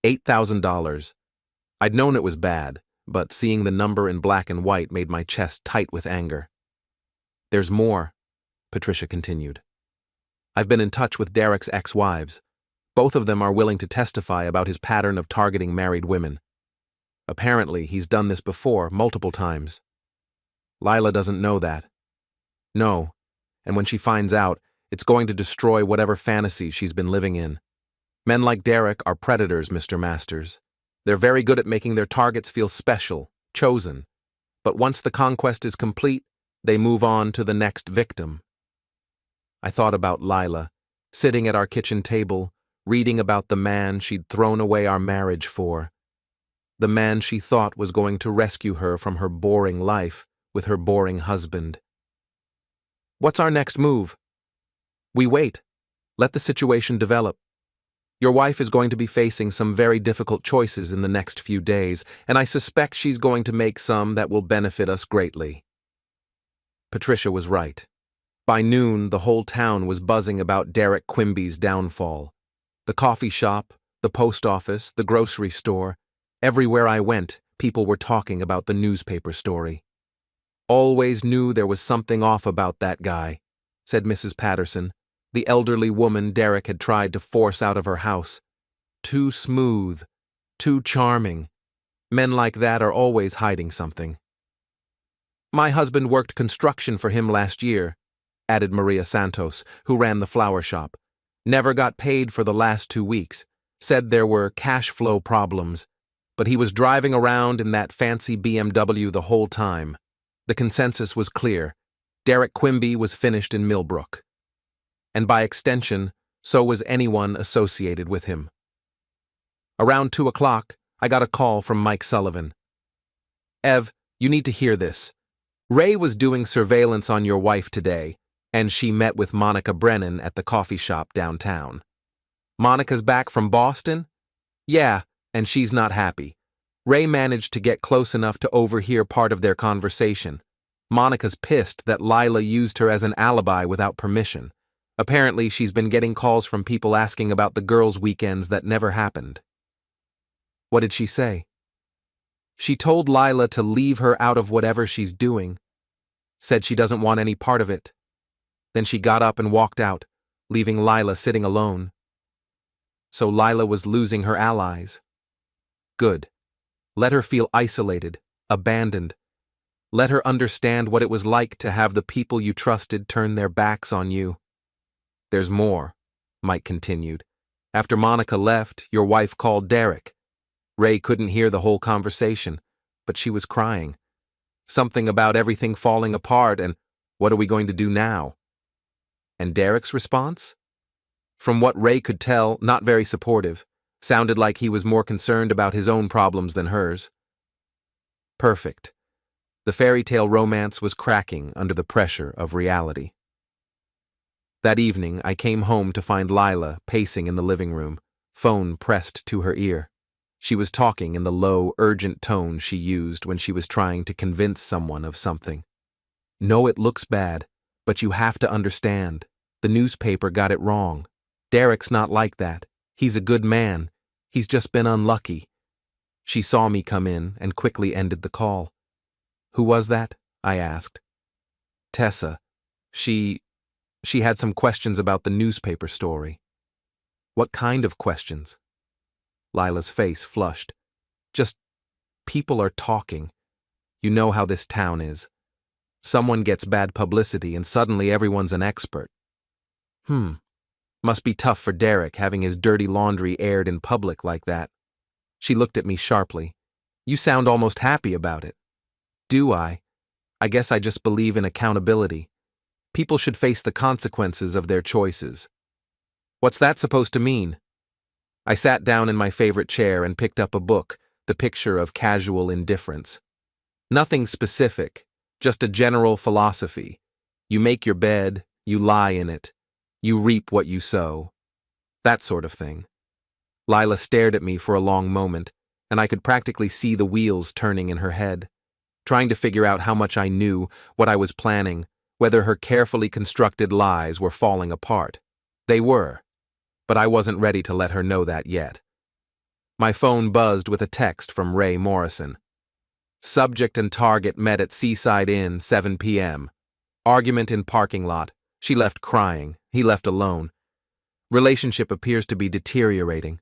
$8,000. I'd known it was bad, but seeing the number in black and white made my chest tight with anger. There's more, Patricia continued. I've been in touch with Derek's ex-wives. Both of them are willing to testify about his pattern of targeting married women. Apparently, he's done this before, multiple times. Lila doesn't know that. No, and when she finds out, it's going to destroy whatever fantasy she's been living in. Men like Derek are predators, Mr. Masters. They're very good at making their targets feel special, chosen. But once the conquest is complete, they move on to the next victim. I thought about Lila, sitting at our kitchen table, reading about the man she'd thrown away our marriage for. The man she thought was going to rescue her from her boring life with her boring husband. What's our next move? We wait. Let the situation develop. Your wife is going to be facing some very difficult choices in the next few days, and I suspect she's going to make some that will benefit us greatly. Patricia was right. By noon, the whole town was buzzing about Derek Quimby's downfall. The coffee shop, the post office, the grocery store. Everywhere I went, people were talking about the newspaper story. Always knew there was something off about that guy, said Mrs. Patterson, the elderly woman Derek had tried to force out of her house. Too smooth, too charming. Men like that are always hiding something. My husband worked construction for him last year, added Maria Santos, who ran the flower shop. Never got paid for the last 2 weeks. Said there were cash flow problems. But he was driving around in that fancy BMW the whole time. The consensus was clear. Derek Quimby was finished in Millbrook. And by extension, so was anyone associated with him. Around 2 o'clock, I got a call from Mike Sullivan. Ev, you need to hear this. Ray was doing surveillance on your wife today, and she met with Monica Brennan at the coffee shop downtown. Monica's back from Boston? Yeah, and she's not happy. Ray managed to get close enough to overhear part of their conversation. Monica's pissed that Lila used her as an alibi without permission. Apparently, she's been getting calls from people asking about the girls' weekends that never happened. What did she say? She told Lila to leave her out of whatever she's doing. Said she doesn't want any part of it. Then she got up and walked out, leaving Lila sitting alone. So Lila was losing her allies. Good. Let her feel isolated, abandoned. Let her understand what it was like to have the people you trusted turn their backs on you. There's more, Mike continued. After Monica left, your wife called Derek. Ray couldn't hear the whole conversation, but she was crying. Something about everything falling apart and what are we going to do now? And Derek's response? From what Ray could tell, not very supportive. Sounded like he was more concerned about his own problems than hers. Perfect. The fairy tale romance was cracking under the pressure of reality. That evening, I came home to find Lila pacing in the living room, phone pressed to her ear. She was talking in the low, urgent tone she used when she was trying to convince someone of something. No, it looks bad, but you have to understand. The newspaper got it wrong. Derek's not like that. He's a good man. He's just been unlucky. She saw me come in and quickly ended the call. Who was that? I asked. Tessa. She had some questions about the newspaper story. What kind of questions? Lila's face flushed. Just, people are talking. You know how this town is. Someone gets bad publicity and suddenly everyone's an expert. Must be tough for Derek having his dirty laundry aired in public like that. She looked at me sharply. You sound almost happy about it. Do I? I guess I just believe in accountability. People should face the consequences of their choices. What's that supposed to mean? I sat down in my favorite chair and picked up a book, The Picture of Casual Indifference. Nothing specific, just a general philosophy. You make your bed, you lie in it. You reap what you sow. That sort of thing. Lila stared at me for a long moment, and I could practically see the wheels turning in her head, trying to figure out how much I knew, what I was planning, whether her carefully constructed lies were falling apart. They were, but I wasn't ready to let her know that yet. My phone buzzed with a text from Ray Morrison. Subject and target met at Seaside Inn, 7 p.m. Argument in parking lot. She left crying. He left alone. Relationship appears to be deteriorating.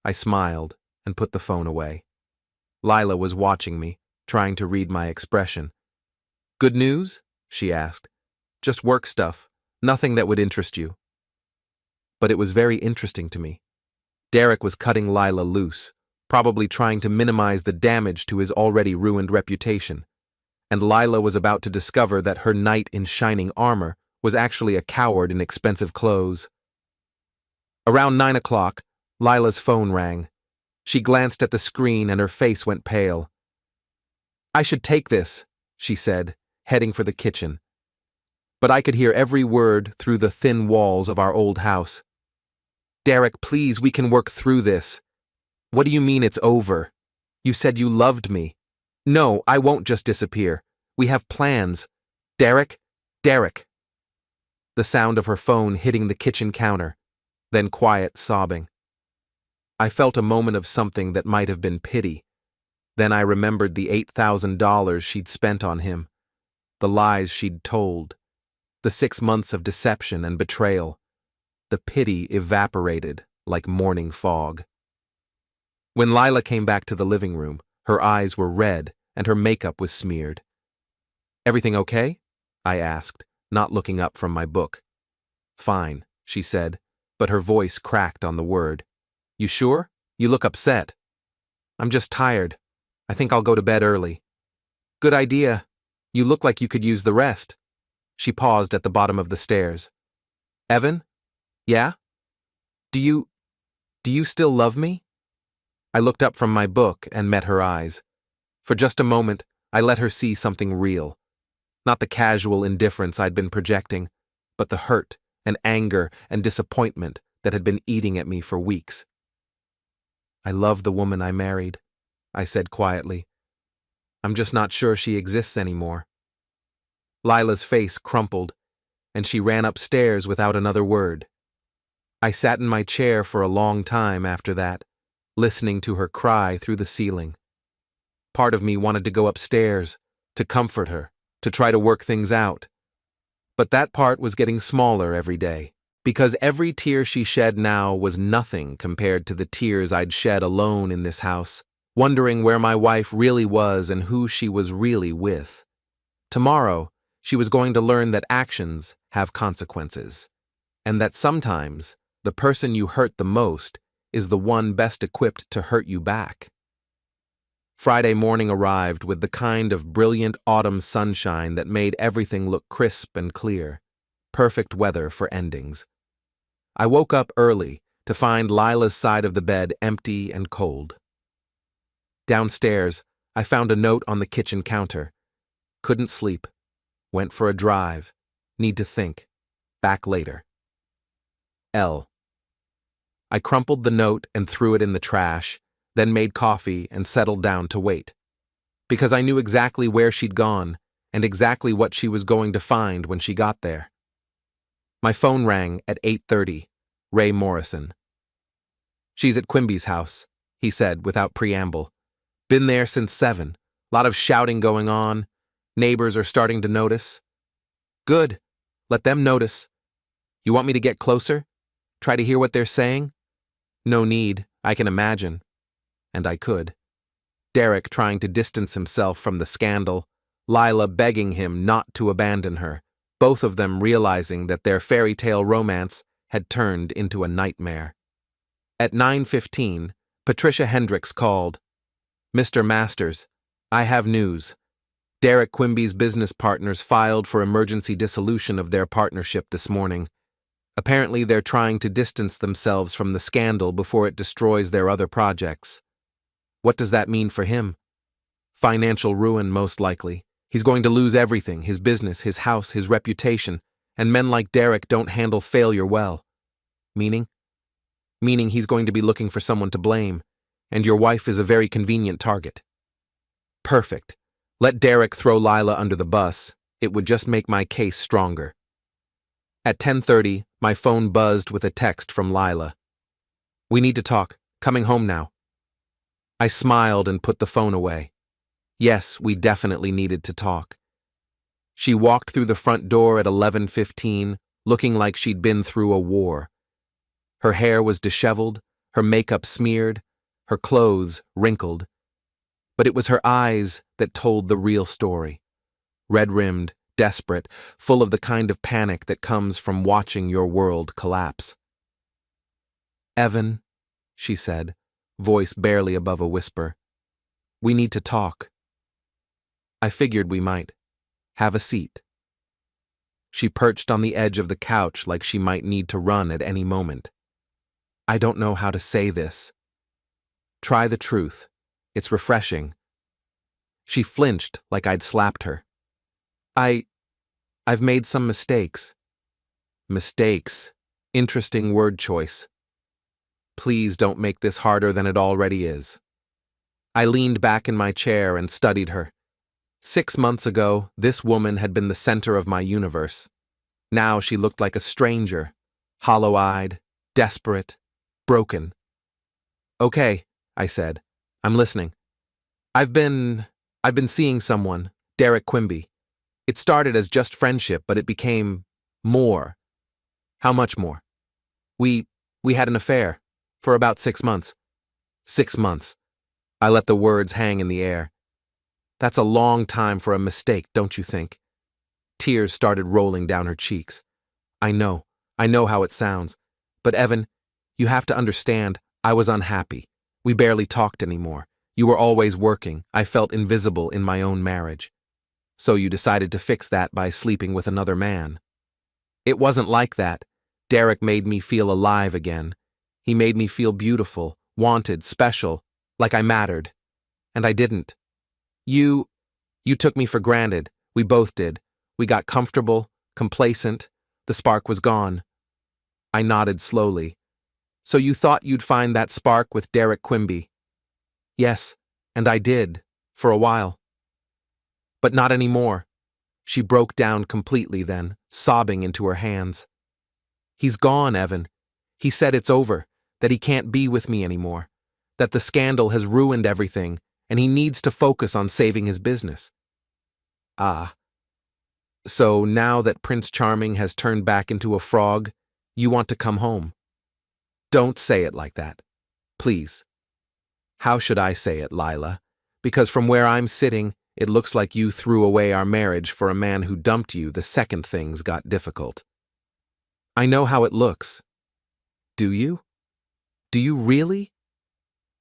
I smiled and put the phone away. Lila was watching me, trying to read my expression. Good news? She asked. Just work stuff. Nothing that would interest you. But it was very interesting to me. Derek was cutting Lila loose, probably trying to minimize the damage to his already ruined reputation. And Lila was about to discover that her knight in shining armor was actually a coward in expensive clothes. Around 9 o'clock, Lila's phone rang. She glanced at the screen and her face went pale. I should take this, she said, heading for the kitchen. But I could hear every word through the thin walls of our old house. Derek, please, we can work through this. What do you mean it's over? You said you loved me. No, I won't just disappear. We have plans. Derek? The sound of her phone hitting the kitchen counter, then quiet sobbing. I felt a moment of something that might have been pity. Then I remembered the $8,000 she'd spent on him, the lies she'd told, the 6 months of deception and betrayal. The pity evaporated like morning fog. When Lila came back to the living room, her eyes were red and her makeup was smeared. Everything okay? I asked, not looking up from my book. Fine, she said, but her voice cracked on the word. You sure? You look upset. I'm just tired. I think I'll go to bed early. Good idea. You look like you could use the rest. She paused at the bottom of the stairs. Evan? Yeah? Do you still love me? I looked up from my book and met her eyes. For just a moment, I let her see something real. Not the casual indifference I'd been projecting, but the hurt and anger and disappointment that had been eating at me for weeks. I love the woman I married, I said quietly. I'm just not sure she exists anymore. Lila's face crumpled, and she ran upstairs without another word. I sat in my chair for a long time after that, listening to her cry through the ceiling. Part of me wanted to go upstairs, to comfort her, to try to work things out. But that part was getting smaller every day, because every tear she shed now was nothing compared to the tears I'd shed alone in this house, wondering where my wife really was and who she was really with. Tomorrow, she was going to learn that actions have consequences, and that sometimes the person you hurt the most is the one best equipped to hurt you back. Friday morning arrived with the kind of brilliant autumn sunshine that made everything look crisp and clear, perfect weather for endings. I woke up early to find Lila's side of the bed empty and cold. Downstairs, I found a note on the kitchen counter. Couldn't sleep. Went for a drive. Need to think. Back later. L. I crumpled the note and threw it in the trash, then made coffee and settled down to wait. Because I knew exactly where she'd gone and exactly what she was going to find when she got there. My phone rang at 8:30. Ray Morrison. She's at Quimby's house, he said without preamble. Been there since 7. Lot of shouting going on. Neighbors are starting to notice. Good. Let them notice. You want me to get closer? Try to hear what they're saying? No need, I can imagine. And I could. Derek trying to distance himself from the scandal, Lila begging him not to abandon her, both of them realizing that their fairy tale romance had turned into a nightmare. At 9:15, Patricia Hendricks called. Mr. Masters, I have news. Derek Quimby's business partners filed for emergency dissolution of their partnership this morning. Apparently they're trying to distance themselves from the scandal before it destroys their other projects. What does that mean for him? Financial ruin, most likely. He's going to lose everything, his business, his house, his reputation, and men like Derek don't handle failure well. Meaning? Meaning he's going to be looking for someone to blame, and your wife is a very convenient target. Perfect. Let Derek throw Lila under the bus. It would just make my case stronger. At 10:30, my phone buzzed with a text from Lila. We need to talk. Coming home now. I smiled and put the phone away. Yes, we definitely needed to talk. She walked through the front door at 11:15, looking like she'd been through a war. Her hair was disheveled, her makeup smeared, her clothes wrinkled. But it was her eyes that told the real story. Red-rimmed, desperate, full of the kind of panic that comes from watching your world collapse. Evan, she said, voice barely above a whisper. We need to talk. I figured we might. Have a seat. She perched on the edge of the couch like she might need to run at any moment. I don't know how to say this. Try the truth. It's refreshing. She flinched like I'd slapped her. I've made some mistakes. Mistakes. Interesting word choice. Please don't make this harder than it already is. I leaned back in my chair and studied her. 6 months ago, this woman had been the center of my universe. Now she looked like a stranger, hollow-eyed, desperate, broken. Okay, I said. I'm listening. I've been seeing someone, Derek Quimby. It started as just friendship, but it became more. How much more? We had an affair for about 6 months. 6 months. I let the words hang in the air. That's a long time for a mistake, don't you think? Tears started rolling down her cheeks. I know how it sounds. But Evan, you have to understand, I was unhappy. We barely talked anymore. You were always working. I felt invisible in my own marriage. So you decided to fix that by sleeping with another man. It wasn't like that. Derek made me feel alive again. He made me feel beautiful, wanted, special, like I mattered. And I didn't. You took me for granted. We both did. We got comfortable, complacent. The spark was gone. I nodded slowly. So you thought you'd find that spark with Derek Quimby? Yes, and I did, for a while. But not anymore. She broke down completely then, sobbing into her hands. He's gone, Evan. He said it's over, that he can't be with me anymore, that the scandal has ruined everything, and he needs to focus on saving his business. Ah. So now that Prince Charming has turned back into a frog, you want to come home? Don't say it like that. Please. How should I say it, Lila? Because from where I'm sitting, it looks like you threw away our marriage for a man who dumped you the second things got difficult. I know how it looks. Do you? Do you really?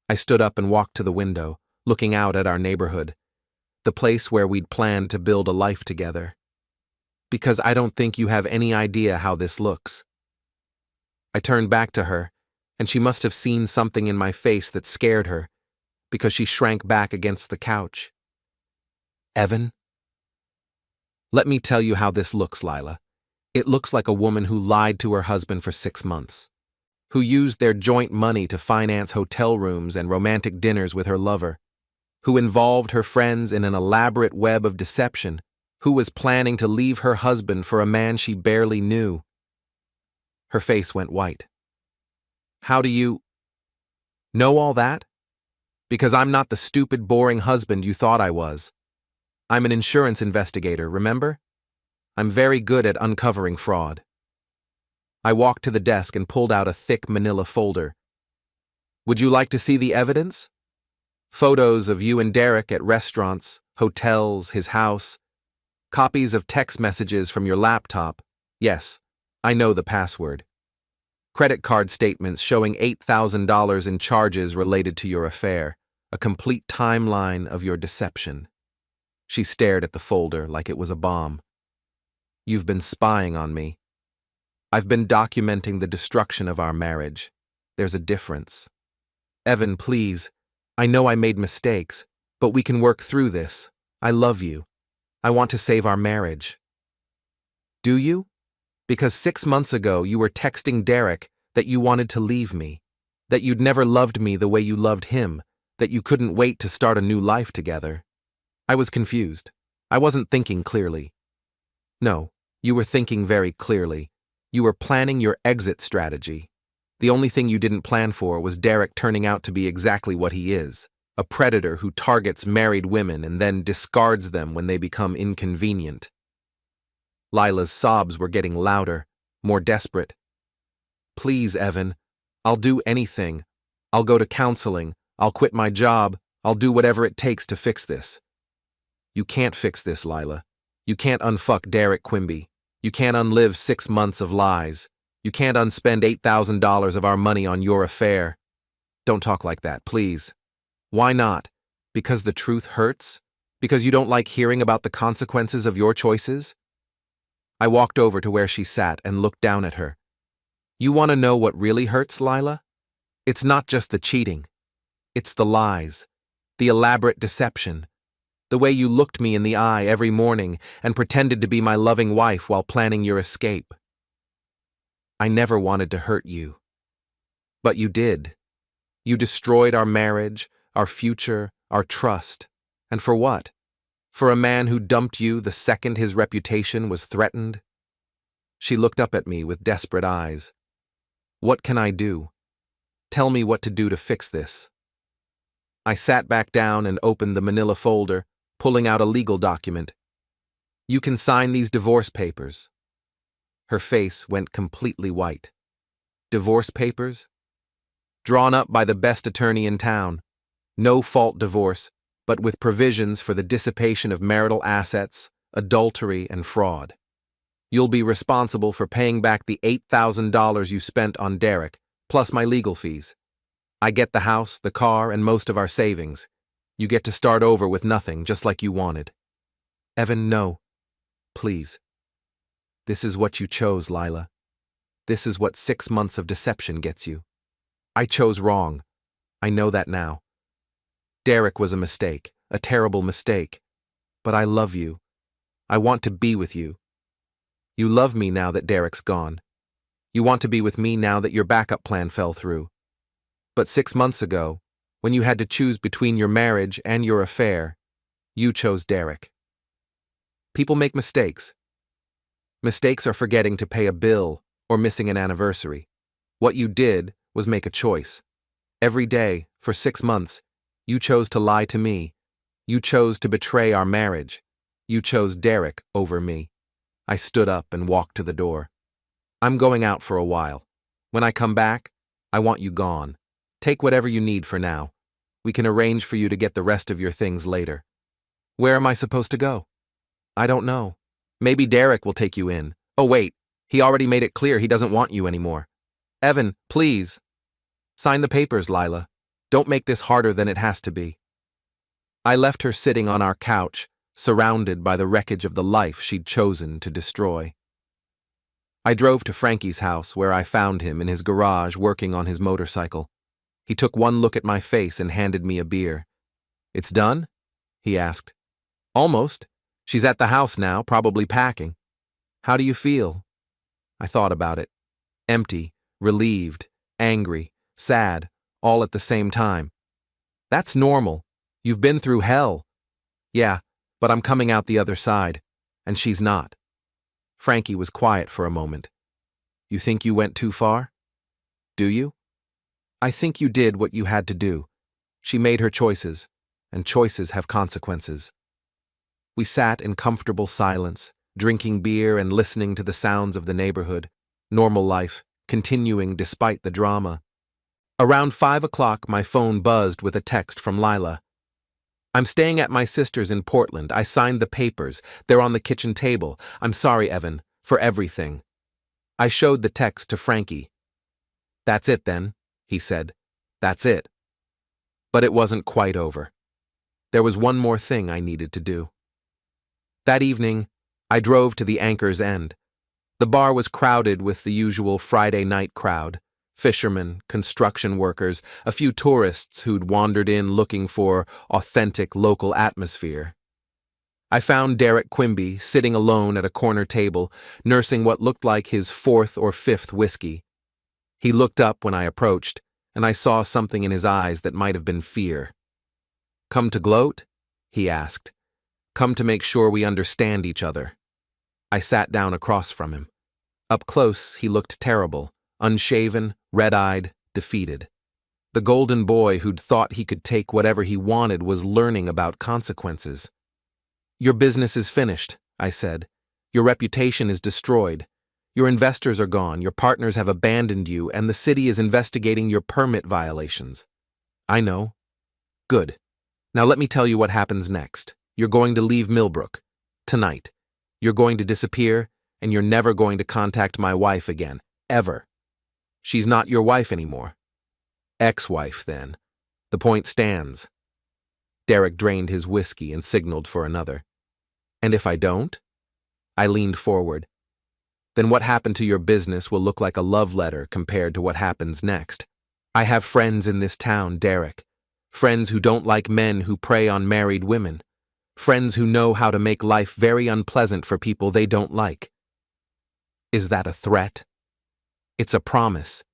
I stood up and walked to the window, looking out at our neighborhood, the place where we'd planned to build a life together. Because I don't think you have any idea how this looks. I turned back to her, and she must have seen something in my face that scared her, because she shrank back against the couch. Evan? Let me tell you how this looks, Lila. It looks like a woman who lied to her husband for 6 months, who used their joint money to finance hotel rooms and romantic dinners with her lover, who involved her friends in an elaborate web of deception, who was planning to leave her husband for a man she barely knew. Her face went white. How do you know all that? Because I'm not the stupid, boring husband you thought I was. I'm an insurance investigator, remember? I'm very good at uncovering fraud. I walked to the desk and pulled out a thick manila folder. Would you like to see the evidence? Photos of you and Derek at restaurants, hotels, his house. Copies of text messages from your laptop. Yes, I know the password. Credit card statements showing $8,000 in charges related to your affair. A complete timeline of your deception. She stared at the folder like it was a bomb. You've been spying on me. I've been documenting the destruction of our marriage. There's a difference. Evan, please. I know I made mistakes, but we can work through this. I love you. I want to save our marriage. Do you? Because 6 months ago you were texting Derek that you wanted to leave me, that you'd never loved me the way you loved him, that you couldn't wait to start a new life together. I was confused. I wasn't thinking clearly. No, you were thinking very clearly. You were planning your exit strategy. The only thing you didn't plan for was Derek turning out to be exactly what he is, a predator who targets married women and then discards them when they become inconvenient. Lila's sobs were getting louder, more desperate. Please, Evan, I'll do anything. I'll go to counseling. I'll quit my job. I'll do whatever it takes to fix this. You can't fix this, Lila. You can't unfuck Derek Quimby. You can't unlive 6 months of lies. You can't unspend $8,000 of our money on your affair. Don't talk like that, please. Why not? Because the truth hurts? Because you don't like hearing about the consequences of your choices? I walked over to where she sat and looked down at her. You want to know what really hurts, Lila? It's not just the cheating. It's the lies, the elaborate deception, the way you looked me in the eye every morning and pretended to be my loving wife while planning your escape. I never wanted to hurt you. But you did. You destroyed our marriage, our future, our trust. And for what? For a man who dumped you the second his reputation was threatened? She looked up at me with desperate eyes. What can I do? Tell me what to do to fix this. I sat back down and opened the manila folder, pulling out a legal document. You can sign these divorce papers. Her face went completely white. Divorce papers? Drawn up by the best attorney in town. No-fault divorce, but with provisions for the dissipation of marital assets, adultery, and fraud. You'll be responsible for paying back the $8,000 you spent on Derek, plus my legal fees. I get the house, the car, and most of our savings. You get to start over with nothing, just like you wanted. Evan, no. Please. This is what you chose, Lila. This is what 6 months of deception gets you. I chose wrong. I know that now. Derek was a mistake, a terrible mistake. But I love you. I want to be with you. You love me now that Derek's gone. You want to be with me now that your backup plan fell through. But 6 months ago, when you had to choose between your marriage and your affair, you chose Derek. People make mistakes. Mistakes are forgetting to pay a bill or missing an anniversary. What you did was make a choice. Every day, for 6 months, you chose to lie to me. You chose to betray our marriage. You chose Derek over me. I stood up and walked to the door. I'm going out for a while. When I come back, I want you gone. Take whatever you need for now. We can arrange for you to get the rest of your things later. Where am I supposed to go? I don't know. Maybe Derek will take you in. Oh wait, he already made it clear he doesn't want you anymore. Evan, please. Sign the papers, Lila. Don't make this harder than it has to be. I left her sitting on our couch, surrounded by the wreckage of the life she'd chosen to destroy. I drove to Frankie's house, where I found him in his garage working on his motorcycle. He took one look at my face and handed me a beer. It's done? He asked. Almost. She's at the house now, probably packing. How do you feel? I thought about it. Empty, relieved, angry, sad, all at the same time. That's normal. You've been through hell. Yeah, but I'm coming out the other side, and she's not. Frankie was quiet for a moment. You think you went too far? Do you? I think you did what you had to do. She made her choices, and choices have consequences. We sat in comfortable silence, drinking beer and listening to the sounds of the neighborhood, normal life, continuing despite the drama. Around 5 o'clock, my phone buzzed with a text from Lila. I'm staying at my sister's in Portland. I signed the papers. They're on the kitchen table. I'm sorry, Evan, for everything. I showed the text to Frankie. That's it then, he said. That's it. But it wasn't quite over. There was one more thing I needed to do. That evening, I drove to the Anchor's End. The bar was crowded with the usual Friday night crowd. Fishermen, construction workers, a few tourists who'd wandered in looking for authentic local atmosphere. I found Derek Quimby sitting alone at a corner table, nursing what looked like his 4th or 5th whiskey. He looked up when I approached, and I saw something in his eyes that might have been fear. Come to gloat? He asked. Come to make sure we understand each other. I sat down across from him. Up close, he looked terrible. Unshaven, red-eyed, defeated. The golden boy who'd thought he could take whatever he wanted was learning about consequences. Your business is finished, I said. Your reputation is destroyed. Your investors are gone, your partners have abandoned you, and the city is investigating your permit violations. I know. Good. Now let me tell you what happens next. You're going to leave Millbrook. Tonight. You're going to disappear, and you're never going to contact my wife again. Ever. She's not your wife anymore. Ex-wife, then. The point stands. Derek drained his whiskey and signaled for another. And if I don't? I leaned forward. Then what happened to your business will look like a love letter compared to what happens next. I have friends in this town, Derek. Friends who don't like men who prey on married women. Friends who know how to make life very unpleasant for people they don't like. Is that a threat? It's a promise.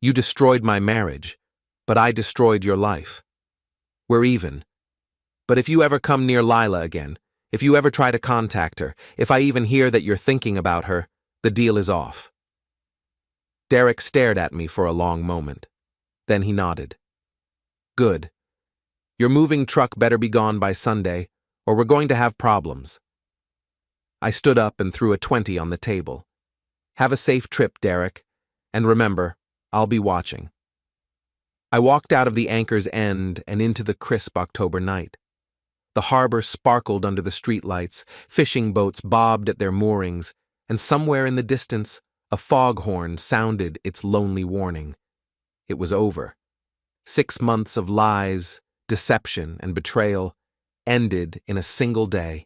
You destroyed my marriage, but I destroyed your life. We're even. But if you ever come near Lila again, if you ever try to contact her, if I even hear that you're thinking about her, the deal is off. Derek stared at me for a long moment. Then he nodded. Good. Your moving truck better be gone by Sunday, or we're going to have problems. I stood up and threw a 20 on the table. Have a safe trip, Derek. And remember, I'll be watching. I walked out of the Anchor's End and into the crisp October night. The harbor sparkled under the streetlights, fishing boats bobbed at their moorings, and somewhere in the distance, a foghorn sounded its lonely warning. It was over. 6 months of lies, deception, and betrayal ended in a single day.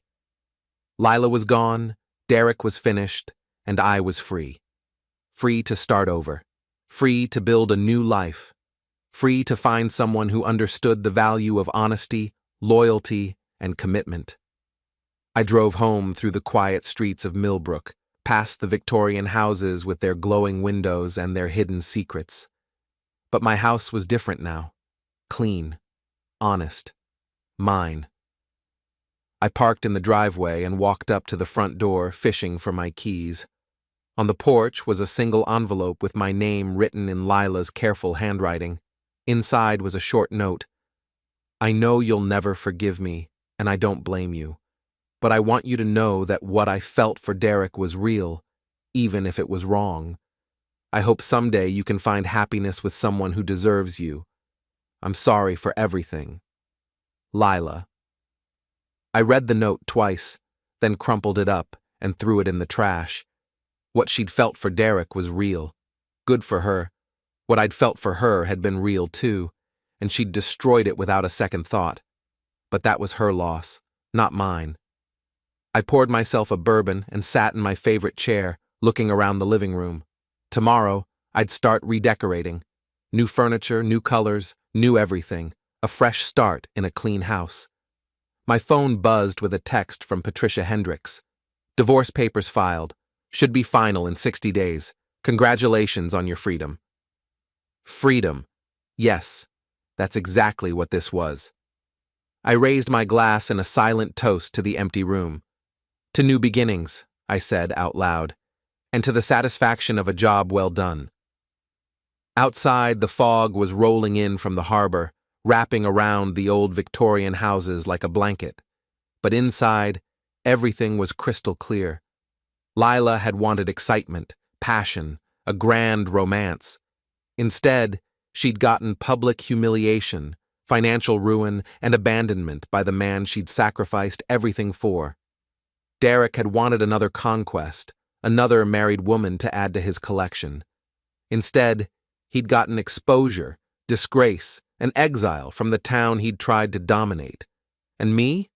Lila was gone, Derek was finished, and I was free. Free to start over. Free to build a new life. Free to find someone who understood the value of honesty, loyalty, and commitment. I drove home through the quiet streets of Millbrook, past the Victorian houses with their glowing windows and their hidden secrets. But my house was different now. Clean. Honest. Mine. I parked in the driveway and walked up to the front door, fishing for my keys. On the porch was a single envelope with my name written in Lila's careful handwriting. Inside was a short note. I know you'll never forgive me, and I don't blame you. But I want you to know that what I felt for Derek was real, even if it was wrong. I hope someday you can find happiness with someone who deserves you. I'm sorry for everything. Lila. I read the note twice, then crumpled it up and threw it in the trash. What she'd felt for Derek was real. Good for her. What I'd felt for her had been real too, and she'd destroyed it without a second thought. But that was her loss, not mine. I poured myself a bourbon and sat in my favorite chair, looking around the living room. Tomorrow, I'd start redecorating. New furniture, new colors, new everything. A fresh start in a clean house. My phone buzzed with a text from Patricia Hendricks. Divorce papers filed. Should be final in 60 days. Congratulations on your freedom. Freedom. Yes, that's exactly what this was. I raised my glass in a silent toast to the empty room. To new beginnings, I said out loud, and to the satisfaction of a job well done. Outside, the fog was rolling in from the harbor, wrapping around the old Victorian houses like a blanket. But inside, everything was crystal clear. Lila had wanted excitement, passion, a grand romance. Instead, she'd gotten public humiliation, financial ruin, and abandonment by the man she'd sacrificed everything for. Derek had wanted another conquest, another married woman to add to his collection. Instead, he'd gotten exposure, disgrace, and exile from the town he'd tried to dominate. And me?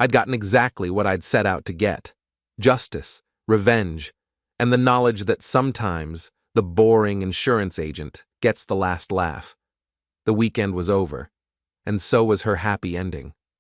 I'd gotten exactly what I'd set out to get: justice, revenge, and the knowledge that sometimes the boring insurance agent gets the last laugh. The weekend was over, and so was her happy ending.